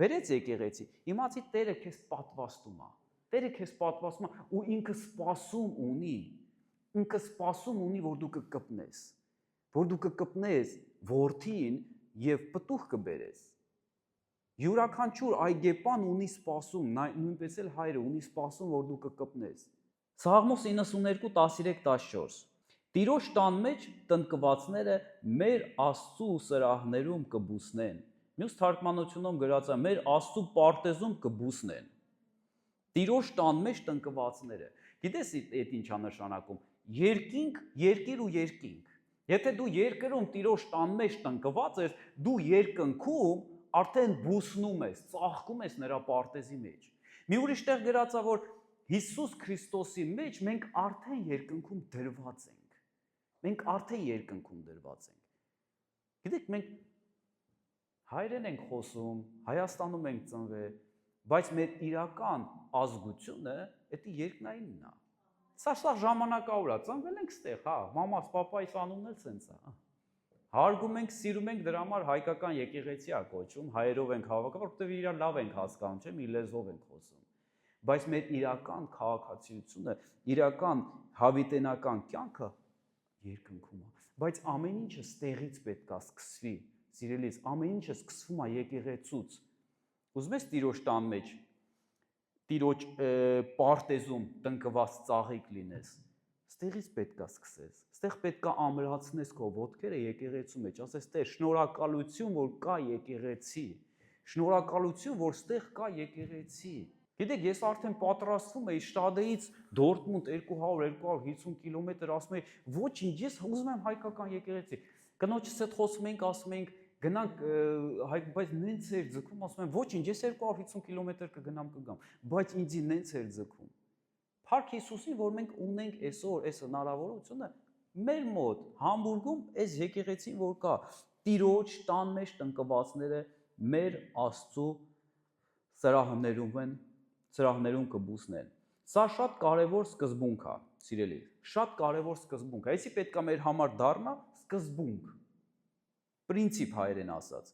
բերեց եկեղեցի, իմացի Տերը քեզ պատվաստում է, Տերը քեզ պատվաստում է, ու ինքը սպասում ունի, որ դու կկպնես, որդին եւ պտուղ կբերես։ Յուրաքանչյուր այգեպան ունի սպասում, նույնպես էլ հայրը ունի սպասում, որ դու կկպնես։ Սաղմոս 92:13-14 Տիրոջ տան մեջ տնկվածները մեր Աստծու սրահներում կբուսնեն։ Մյուս թարգմանությունում գրած է մեր Աստծու պարտեզում կբուսնեն։ Տիրոջ տան մեջ տնկվածները։ Գիտես այդ ինչ է նշանակում։ Երկինք, երկիր ու երկինք։ Եթե դու երկրում Տիրոջ տան մեջ տնկված ես, դու երկնքում արդեն բուսնում ես, ծաղկում ես նրա պարտեզի մեջ։ Մի ուրիշ տեղ գրած է, որ Հիսուս Քրիստոսի մեջ մենք արդեն երկնքում դրված ենք։ Մենք արդեն երկնքում դրված ենք։ Գիտեք, մենք հայերեն ենք խոսում, Հայաստանում ենք ծնվել, բայց մեր իրական ազգությունը դա երկնայինն է։ Սա ժամանակավոր է, ծնվել ենք ստեղ, հա, մամաս, պապայիս անունն էլ սենց է։ Հարգում ենք, սիրում ենք, դրա համար հայկական եկեղեցի է կոչվում, հայերով ենք հավաքվում, որովհետև իրար լավ ենք հասկանում, չէ՞, մի լեզվով ենք խոսում։ Բայց մեր իրական քաղաքացիությունը, իրական հավիտենական կյանքը երկնքում է։ Բայց ամեն ինչը ստեղից պետք է սկսվի, սիրելիս, ամեն ինչը սկսվում է եկեղեցուց։ Ուզում ես Տիրոջ տան մեջ Տիրոջ պարտեզում տնկված ծաղիկ լինես, ստեղից պետք է սկսես, ստեղ պետք է ամրացնես քո ոտքերը եկեղեցու մեջ, ասես Տեր, շնորհակալություն, որ կա եկեղեցի, շնորհակալություն, որ ստեղ կա եկեղեցի։ Գիտեք, ես արդեն պատրաստվում էի Շտադեից Դորտմունդ 200-250 կիլոմետր, ասում էի, ոչինչ, ես ուզում եմ հայկական եկեղեցի։ Կնոջս հետ խոսում ենք, ասում ենք գնանք բայց նենց էր ձգում, ասում եմ, ոչինչ, ես 250 կիլոմետր կգամ, բայց ինձի նենց էր ձգում։ Փառք Հիսուսին, որ մենք ունենք այսօր այս հնարավորությունը մեր մոտ Համբուրգում այս եկեղեցին, որ կա, Տիրոջ տան մեջ տնկվածները մեր Աստծու սրահներում կբուսնեն։ Սա շատ կարևոր սկզբունք է, սիրելի, շատ կարևոր սկզբունք է։ Այսի պետք է մեր համար դառնա սկզբունք։ Պրինցիպ հայերեն ասած։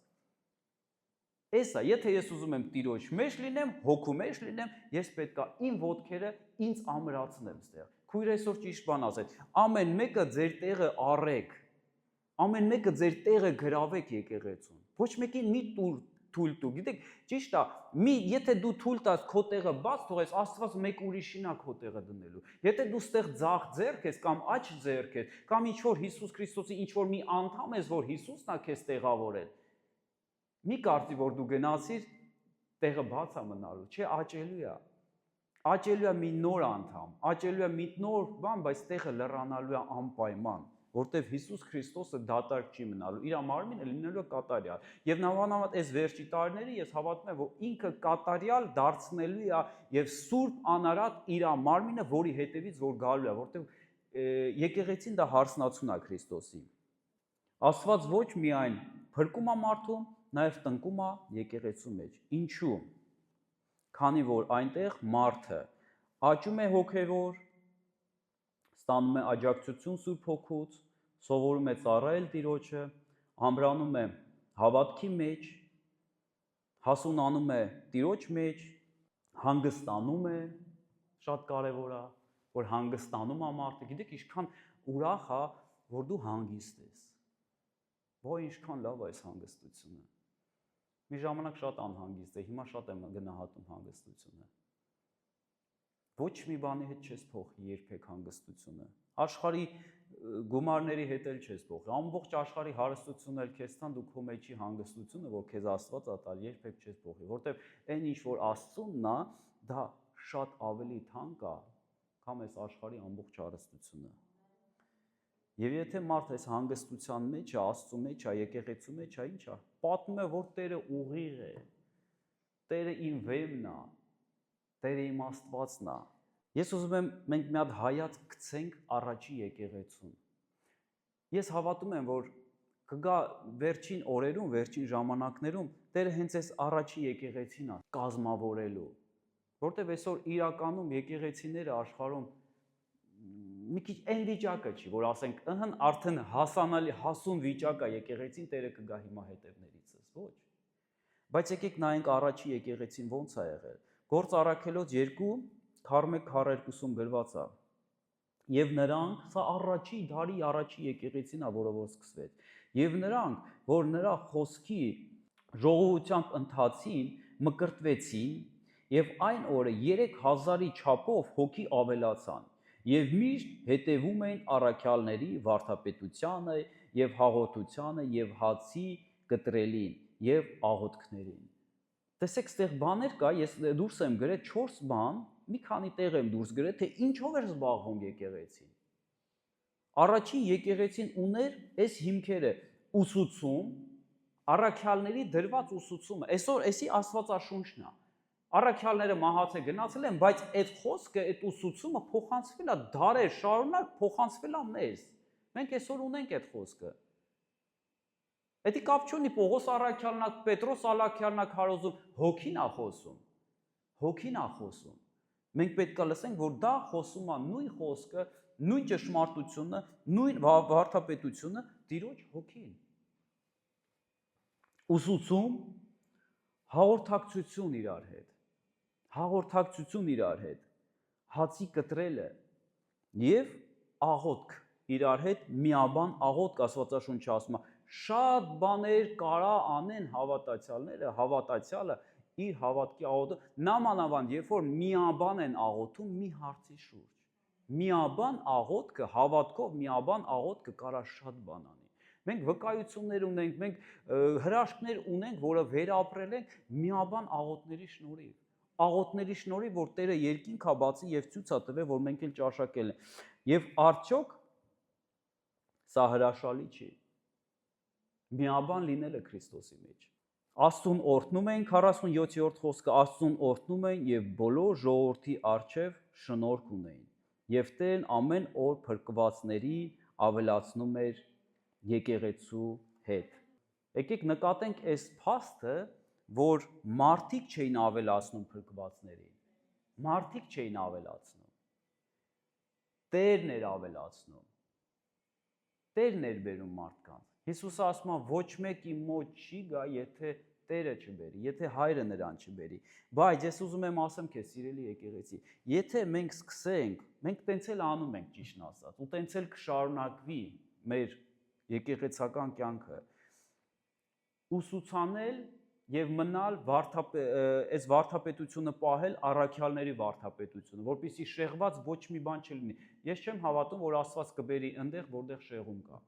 Էսա, եթե ես ուզում եմ Տիրոջ մեջ լինեմ, հոգու մեջ լինեմ, ես պետք է իմ ոտքերը ինձ ամրացնեմ ստեղ։ Քույր այսօր ճիշտ բան ասեց, ամեն մեկը ձեր տեղը առեք, ամեն մեկը ձեր տեղը գրավեք եկեղեցուն։ Ոչ մեկին մի թույլ տու, գիտեք, ճիշտ է, եթե դու թույլ տաս քո տեղը բաց թողես, Աստված մեկ ուրիշին է քո տեղը դնելու։ Եթե դու ստեղ ձախ ձեռք ես կամ աջ ձեռք ես, կամ ինչ որ Հիսուս Քրիստոսի ինչ որ մի անդամ ես, որ Հիսուսն է քեզ տեղավորել, մի կարծի, որ դու գնացիր, տեղը բաց է մնալու, չէ, աճելու է մի նոր անդամ, աճելու է մի նոր բան, բայց տեղը լեռանալու է անպայման, որտեվ Հիսուս Քրիստոսը դատարկ չի մնալու, իր մարմինը լինելու է կատարյալ։ Եվ նավանավատ այս վերջի տարիների ես հավատում եմ, որ ինքը կատարյալ դարձնելու է եւ սուրբ անարատ իր մարմինը, որի հետևից որ գալու է, որտեվ եկեղեցին դա հարսնացուն է Քրիստոսի։ Աստված ոչ միայն փրկում է մարդուն, նաև տնկում է եկեղեցու մեջ։ Ինչու՞։ Քանի որ այնտեղ մարդը աճում է հոգևոր, ստանում է աջակցություն Սուրբ Հոգուց, սովորում է ծառայել Տիրոջը, ամրանում է հավատքի մեջ, հասունանում է Տիրոջ մեջ, հանգստանում է, շատ կարևոր է, որ հանգստանում է մարդը, գիտեք, ինչքան ուրախ է, որ դու հանգիստ ես։ Ոյ ինչքան լավ է այս հանգստությունը։ Մի ժամանակ շատ անհանգիստ է, հիմա շատ եմ գնահատում հանգստությունը։ Ոչ մի բանի հետ չես փոխի երբեք հանգստությունը։ Աշխարհի գումարների հետ էլ չես փոխի։ Ամբողջ աշխարհի հարստությունն էլ քեզ տան, դու քո մեջի հանգստությունը, որ քեզ Աստված ա տալ, երբեք չես փոխի, որտեվ այն ինչ որ Աստծունն է, դա շատ ավելի թանկ է, քան այս աշխարհի ամբողջ հարստությունը։ Եվ եթե մարդ այս հանգստության մեջ է, Աստծու մեջ է, եկեղեցու մեջ է, ինչ է, պատմում է, որ Տերը ուղիղ է, Տերը իմ վեմն է, Տերը իմ Աստվածն է։ Ես ուզում եմ մենք մի հատ հայացք գցենք առաջի եկեղեցուն։ Ես հավատում եմ, որ կգա վերջին օրերում, վերջին ժամանակներում Տերը հենց այս առաջի եկեղեցին է կազմավորելու, որտեղ այսօր իրականում եկեղեցիները աշխարհում մի քիչ այն վիճակը չի, որ ասենք, արդեն հասանալի, հասուն վիճակ է եկեղեցին, Տերը կգա հիմա հետևներիցս, ոչ։ Բայց եկեք նայենք առաջի եկեղեցին ոնց է եղել։ Գործ Առաքելոց 2:1-2-ում գրված է։ Եվ նրանք, սա առաջի դարի առաջի եկեղեցին է, որը որ սկսվեց։ Եվ նրանք, որ նրա խոսքի ժողովությամբ ընթացին, մկրտվեցին, եւ այն օրը 3000-ի չափով հոգի ավելացան, եւ միշտ հետևում էին առաքյալների վարդապետությանը եւ հաղորդությանը եւ հացի կտրելին եւ աղոթքներին։ Տեսեք, ստեղ բաներ կա, ես դուրս եմ գրել 4 բան, մի քանի տեղ եմ դուրս գրել, թե ինչով էր զբաղվում եկեղեցին։ Առաջին եկեղեցին ուներ այս հիմքերը՝ ուսուցում, առաքյալների դրված ուսուցումը։ Այսօր էսի Աստվածաշունչն է։ Առաքյալները մահացե գնացել են, բայց այդ խոսքը, այդ ուսուցումը փոխանցվել է դարեր շարունակ, փոխանցվել է մեզ։ Մենք այսօր ունենք այդ խոսքը։ Դա կապ չունի Պողոս առաքյալն է, Պետրոս առաքյալն է քարոզում, հոգին է խոսում։ Հոգին է խոսում։ Մենք պետք է լսենք, որ դա խոսում է նույն խոսքը, նույն ճշմարտությունը, նույն վարդապետությունը, Տիրոջ հոգին։ Ուսուցում, հաղորդակցություն իրար հետ։ Հաղորդակցություն իրար հետ, հացի կտրելը եւ աղոթք իրար հետ, միաբան աղոթք Աստվածաշունչը ասում է, շատ բաներ կարա անեն հավատացյալները, հավատացյալը իր հավատքի աղոթը, նամանավանդ երբ որ միաբան են աղոթում մի հարցի շուրջ։ Միաբան աղոթքը, հավատքով միաբան աղոթքը կարա շատ բան անի։ Մենք վկայություններ ունենք, մենք հրաշքներ ունենք, որը վերապրել ենք միաբան աղոթների շնորհիվ։ Աղոթների շնորհիվ, որ Տերը երկինք է բացի եւ ցույց է տվել, որ մենք էլ ճաշակել ենք։ Եվ արդյոք սա հրաշալի չի։ Միաբան լինելը Քրիստոսի մեջ։ Աստծուն օրհնում էին 47-րդ խոսքը, Աստծուն օրհնում էին եւ բոլոր ժողովրդի առջև շնորհք ունեին։ Եվ Տերն ամեն օր փրկվածների ավելացնում էր եկեղեցու հետ։ Եկեք նկատենք այս փաստը, որ մարդիկ չէին ավելացնում փրկվածներին, մարդիկ չէին ավելացնում, Տերն էր ավելացնում, Տերն էր բերում մարդկանց։ Հիսուսը ասում է, ոչ մեկ իմ մոտ չի գա, եթե Տերը չբերի, եթե Հայրը նրան չբերի։ Բայց ես ուզում եմ ասեմ քեզ, սիրելի եկեղեցի, եթե մենք սկսենք, մենք տենց էլ անում ենք ճիշտն ասած, ու տենց էլ կշարունակվի մեր եկեղեցական կյանքը, ուսուցանել եւ մնալ այս վարդապետությունը պահել առաքյալների վարդապետությունը, որպեսզի շեղված ոչ մի բան չլինի։ Ես չեմ հավատում, որ Աստված կբերի այնտեղ, որտեղ շեղում կա։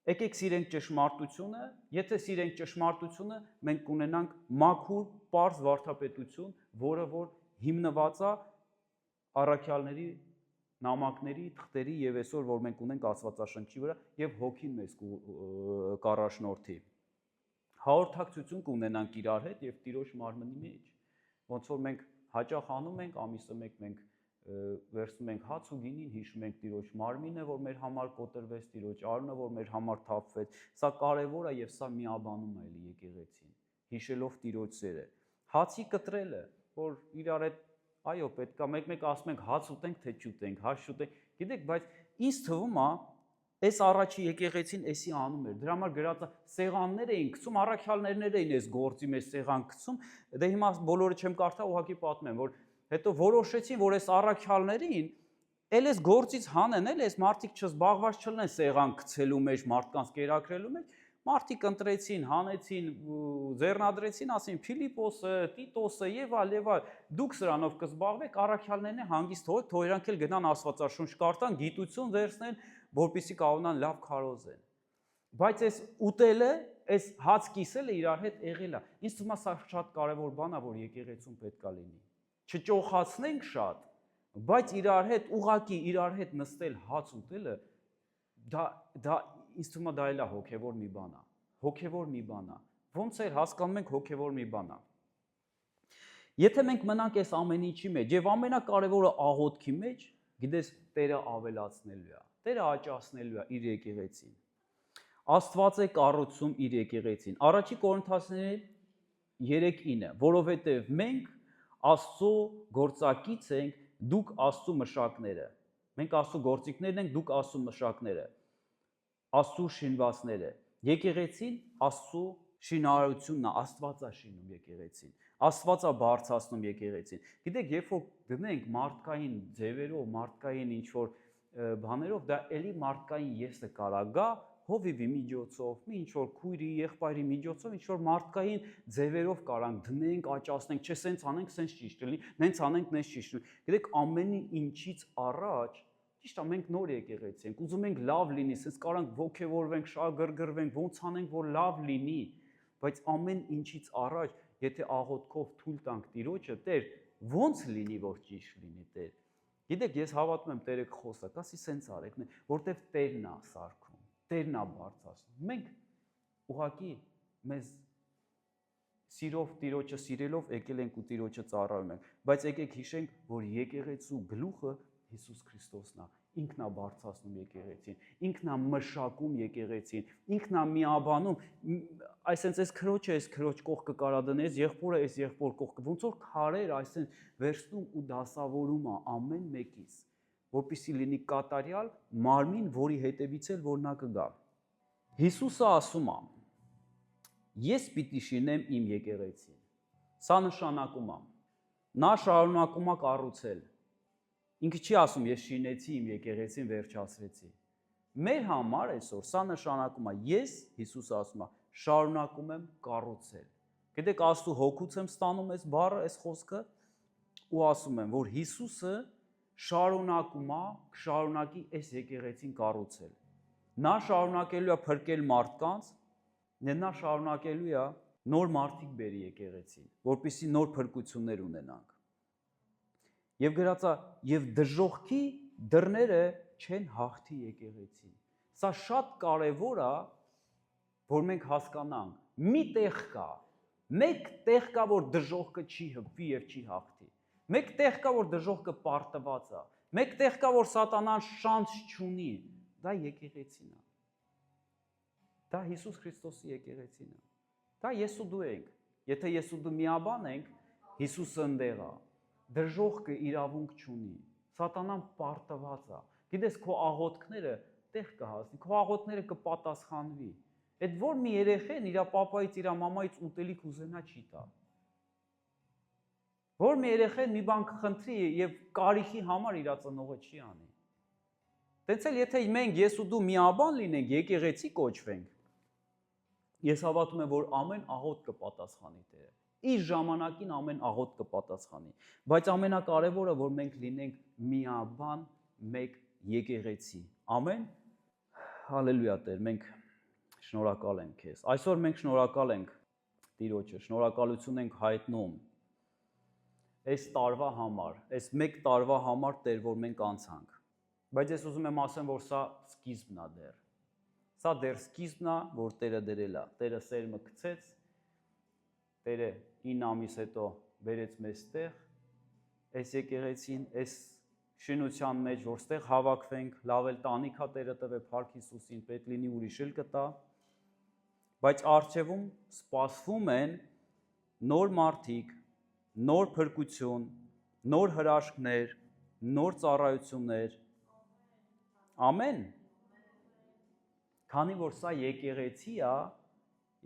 Եկեք սիրենք ճշմարտությունը, եթե սիրենք ճշմարտությունը, մենք կունենանք մաքուր, պարզ վարդապետություն, որը որ հիմնված է առաքյալների նամակների, թղթերի եւ այսօր որ մենք ունենք Աստվածաշնչի վրա եւ հոգին մեզ կառաջնորդի։ Հաղորդակցություն կունենանք իրար հետ եւ Տիրոջ մարմնի մեջ։ Ոնց որ մենք հաճախ անում ենք, ամիսը մեկ մենք վերցնում ենք հաց ու գինին, հիշում ենք Տիրոջ մարմինը, որ մեր համար կոտրվեց, Տիրոջ արունը, որ մեր համար թափվեց։ Սա կարևոր է եւ սա միաբանում է էլի եկեղեցին, հիշելով Տիրոջ սերը։ Հացի կտրելը, որ իրար հետ այո, պետք է մեկ-մեկ ասում ենք հաց ուտենք, թե չուտենք, հաց շուտենք։ Գիտեք, բայց ինձ թվում է, այս առաջի եկեղեցին էսի անում էր։ Դրա համար գրած է սեղաններ էին գցում, առաքյալներներ էին այս գործի մեջ սեղան գցում։ Դե հիմա բոլորը չեմ կարդա, ուղղակի պատմեմ, որ հետո որոշեցին, որ այս առաքյալներին էլ այս գործից հանեն, էլ այս մարդիկ չզբաղված չլինեն սեղան գցելու մեջ, մարդկանց կերակրելու մեջ, մարդիկ ընտրեցին, հանեցին, ձեռնադրեցին, ասին Փիլիպոսը, Տիտոսը եւ այլ, դուք սրանով կզբաղվեք, առաքյալներն է հանգիստ թողեք, թող իրանք էլ գնան Աստվածաշունչ կարդան, գիտություն վերցնեն, որպեսզի կարողանան լավ քարոզեն։ Բայց այս ուտելը, այս հաց կիսելը իրար հետ եղել է։ Ինձ թվում է սա շատ կարևոր բան է, որ եկեղեցում պետք է լինի։ Չճոխացնենք շատ, բայց իրար հետ ուղակի իրար հետ նստել հաց ուտելը դա ինձ թվում է դա էլ է հոգևոր մի բան է։ Հոգևոր մի բան է։ Ոնց էր հասկանում ենք հոգևոր մի բան է։ Եթե մենք մնանք այս ամեն ինչի մեջ եւ ամենակարևորը աղոթքի մեջ, գիտես Տերը ավելացնելու է։ Տերը աճացնելու է իր եկեղեցին։ Աստված է կառուցում իր եկեղեցին։ Առաջի Կորինթացիներին 3:9, որովհետեւ մենք Աստծո գործակից ենք, դուք Աստծո մշակները։ Մենք Աստծո գործիքներն ենք, դուք Աստծո մշակները։ Աստծո շինվածները։ Եկեղեցին Աստծո շինարարությունն է, Աստված է շինում եկեղեցին։ Աստված է բարձրացնում եկեղեցին։ Գիտեք, երբ որ դնենք մարդկային ձևերով, մարդկային ինչ-որ բաներով, դա էլի մարդկային եսը կարա գա հովիվի միջոցով, մի ինչ-որ քույրի, եղբայրի միջոցով, ինչ-որ մարդկային ձևերով կարանք դնենք, աճացնենք, չէ, սենց անենք, սենց ճիշտ լինի, նենց անենք, նենց ճիշտ լինի։ Գիտեք, ամեն ինչից առաջ ճիշտ է, մենք նոր եկեղեցի ենք, ուզում ենք լավ լինի, սենց կարանք ոգևորվենք, շահագրգռվենք, ոնց անենք, որ լավ լինի, բայց ամեն ինչից առաջ, եթե աղոթքով թույլ տանք Տիրոջը, Տեր, ոնց լինի, որ ճիշտ լինի, Տեր։ Գիտեք, ես հավատում եմ Տերը կխոսա, կասի սենց արեք, որտեվ Տերն է սարքում, Տերն է բարձրացնում։ Մենք ուղղակի մեզ սիրով Տիրոջը սիրելով եկել ենք ու Տիրոջը ծառայում ենք, բայց եկեք հիշենք, որ եկեղեցու գլուխը Հիսուս Քրիստոսն է, ինքն է բարձրացնում եկեղեցին, ինքն է մշակում եկեղեցին, ինքն է միաբանում, այսինքն այս քրոջը այս քրոջ կողքը կարա դնես, եղբորը այս եղբոր կողքը, ոնց որ քարեր այսինքն վերցնում ու դասավորում է ամեն մեկից, որպեսզի լինի կատարյալ մարմին, որի հետևից էլ որ նա կգա։ Հիսուսը ասում է. Ես պիտի շինեմ իմ եկեղեցին։ Սա նշանակում է, նա շարունակում է կառուցել։ Ինքը չի ասում ես շինեցի իմ եկեղեցին, վերջացրեցի։ Մեր համար այսօր սա նշանակում է ես, Հիսուսը ասում է, շարունակում եմ կառուցել։ Գիտեք, Աստծո հոգուց եմ ստանում այս բառը, այս խոսքը ու ասում եմ, որ Հիսուսը շարունակում է, շարունակի այս եկեղեցին կառուցել։ Նա շարունակելու է փրկել մարդկանց, նա շարունակելու է նոր մարդիկ բերի եկեղեցին, որպեսզի նոր փրկություններ ունենանք։ Եվ գրած է, եւ դժոխքի դռները չեն հաղթի եկեղեցին։ Սա շատ կարևոր է, որ մենք հասկանանք։ Մի տեղ կա, մեկ տեղ կա, որ դժոխքը չի հպվի եւ չի հաղթի։ Մեկ տեղ կա, որ դժոխքը պարտված է։ Մեկ տեղ կա, որ սատանան շանս չունի։ Դա եկեղեցին է։ Դա Հիսուս Քրիստոսի եկեղեցին է։ Դա ես ու դու ենք։ Եթե ես ու դու միաբան ենք, Հիսուսը ընդեղ է։ Դժոխքը իրավունք չունի։ Սատանան պարտված է։ Գիտես, քո աղոթքները տեղ կհասնի, քո աղոթքները կպատասխանվի։ Այդ որ մի երեխեն իր պապայից, իր մամայից ուտելիք ուզենա չի տա։ Որ մի երեխեն մի բան կխնդրի եւ կարիքի համար իր ծնողը չի անի։ Դենց էլ եթե մենք ես ու դու միաբան լինենք, եկեղեցի կոչվենք, ես հավատում եմ, որ ամեն աղոթք կպատասխանի Տերը։ Իր ժամանակին ամեն աղոթք կպատասխանի, բայց ամենակարևորը, որ մենք լինենք միաբան մեկ եկեղեցի։ Ամեն։ Հալելույա Տեր, մենք շնորհակալ ենք քեզ։ Այսօր մենք շնորհակալ ենք Տիրոջը, շնորհակալություն ենք հայտնում այս տարվա համար, այս մեկ տարվա համար, Տեր, որ մենք անցանք։ Բայց ես ուզում եմ ասեմ, որ սա սկիզբն է դեռ։ Սա դեռ սկիզբն է, որ Տերը դրել է։ Տերը սերմը գցեց, Տերը 9 ամիս հետո բերեց մեզ տեղ, այս եկեղեցին, այս շինության մեջ, որ ստեղ հավաքվենք, լավ էլ տանիքա Տերը տվե Փառք Հիսուսին, պետք լինի ուրիշ էլ կտա, բայց առջևում սպասվում են նոր մարդիկ, նոր փրկություն, նոր հրաշքներ, նոր ծառայություններ։ Ամեն։ Քանի որ սա եկեղեցի է,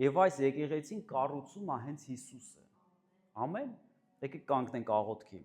եւ այս եկեղեցին կառուցում է հենց Հիսուսը։ Ամեն։ Եկեք կանգնենք աղոթքի։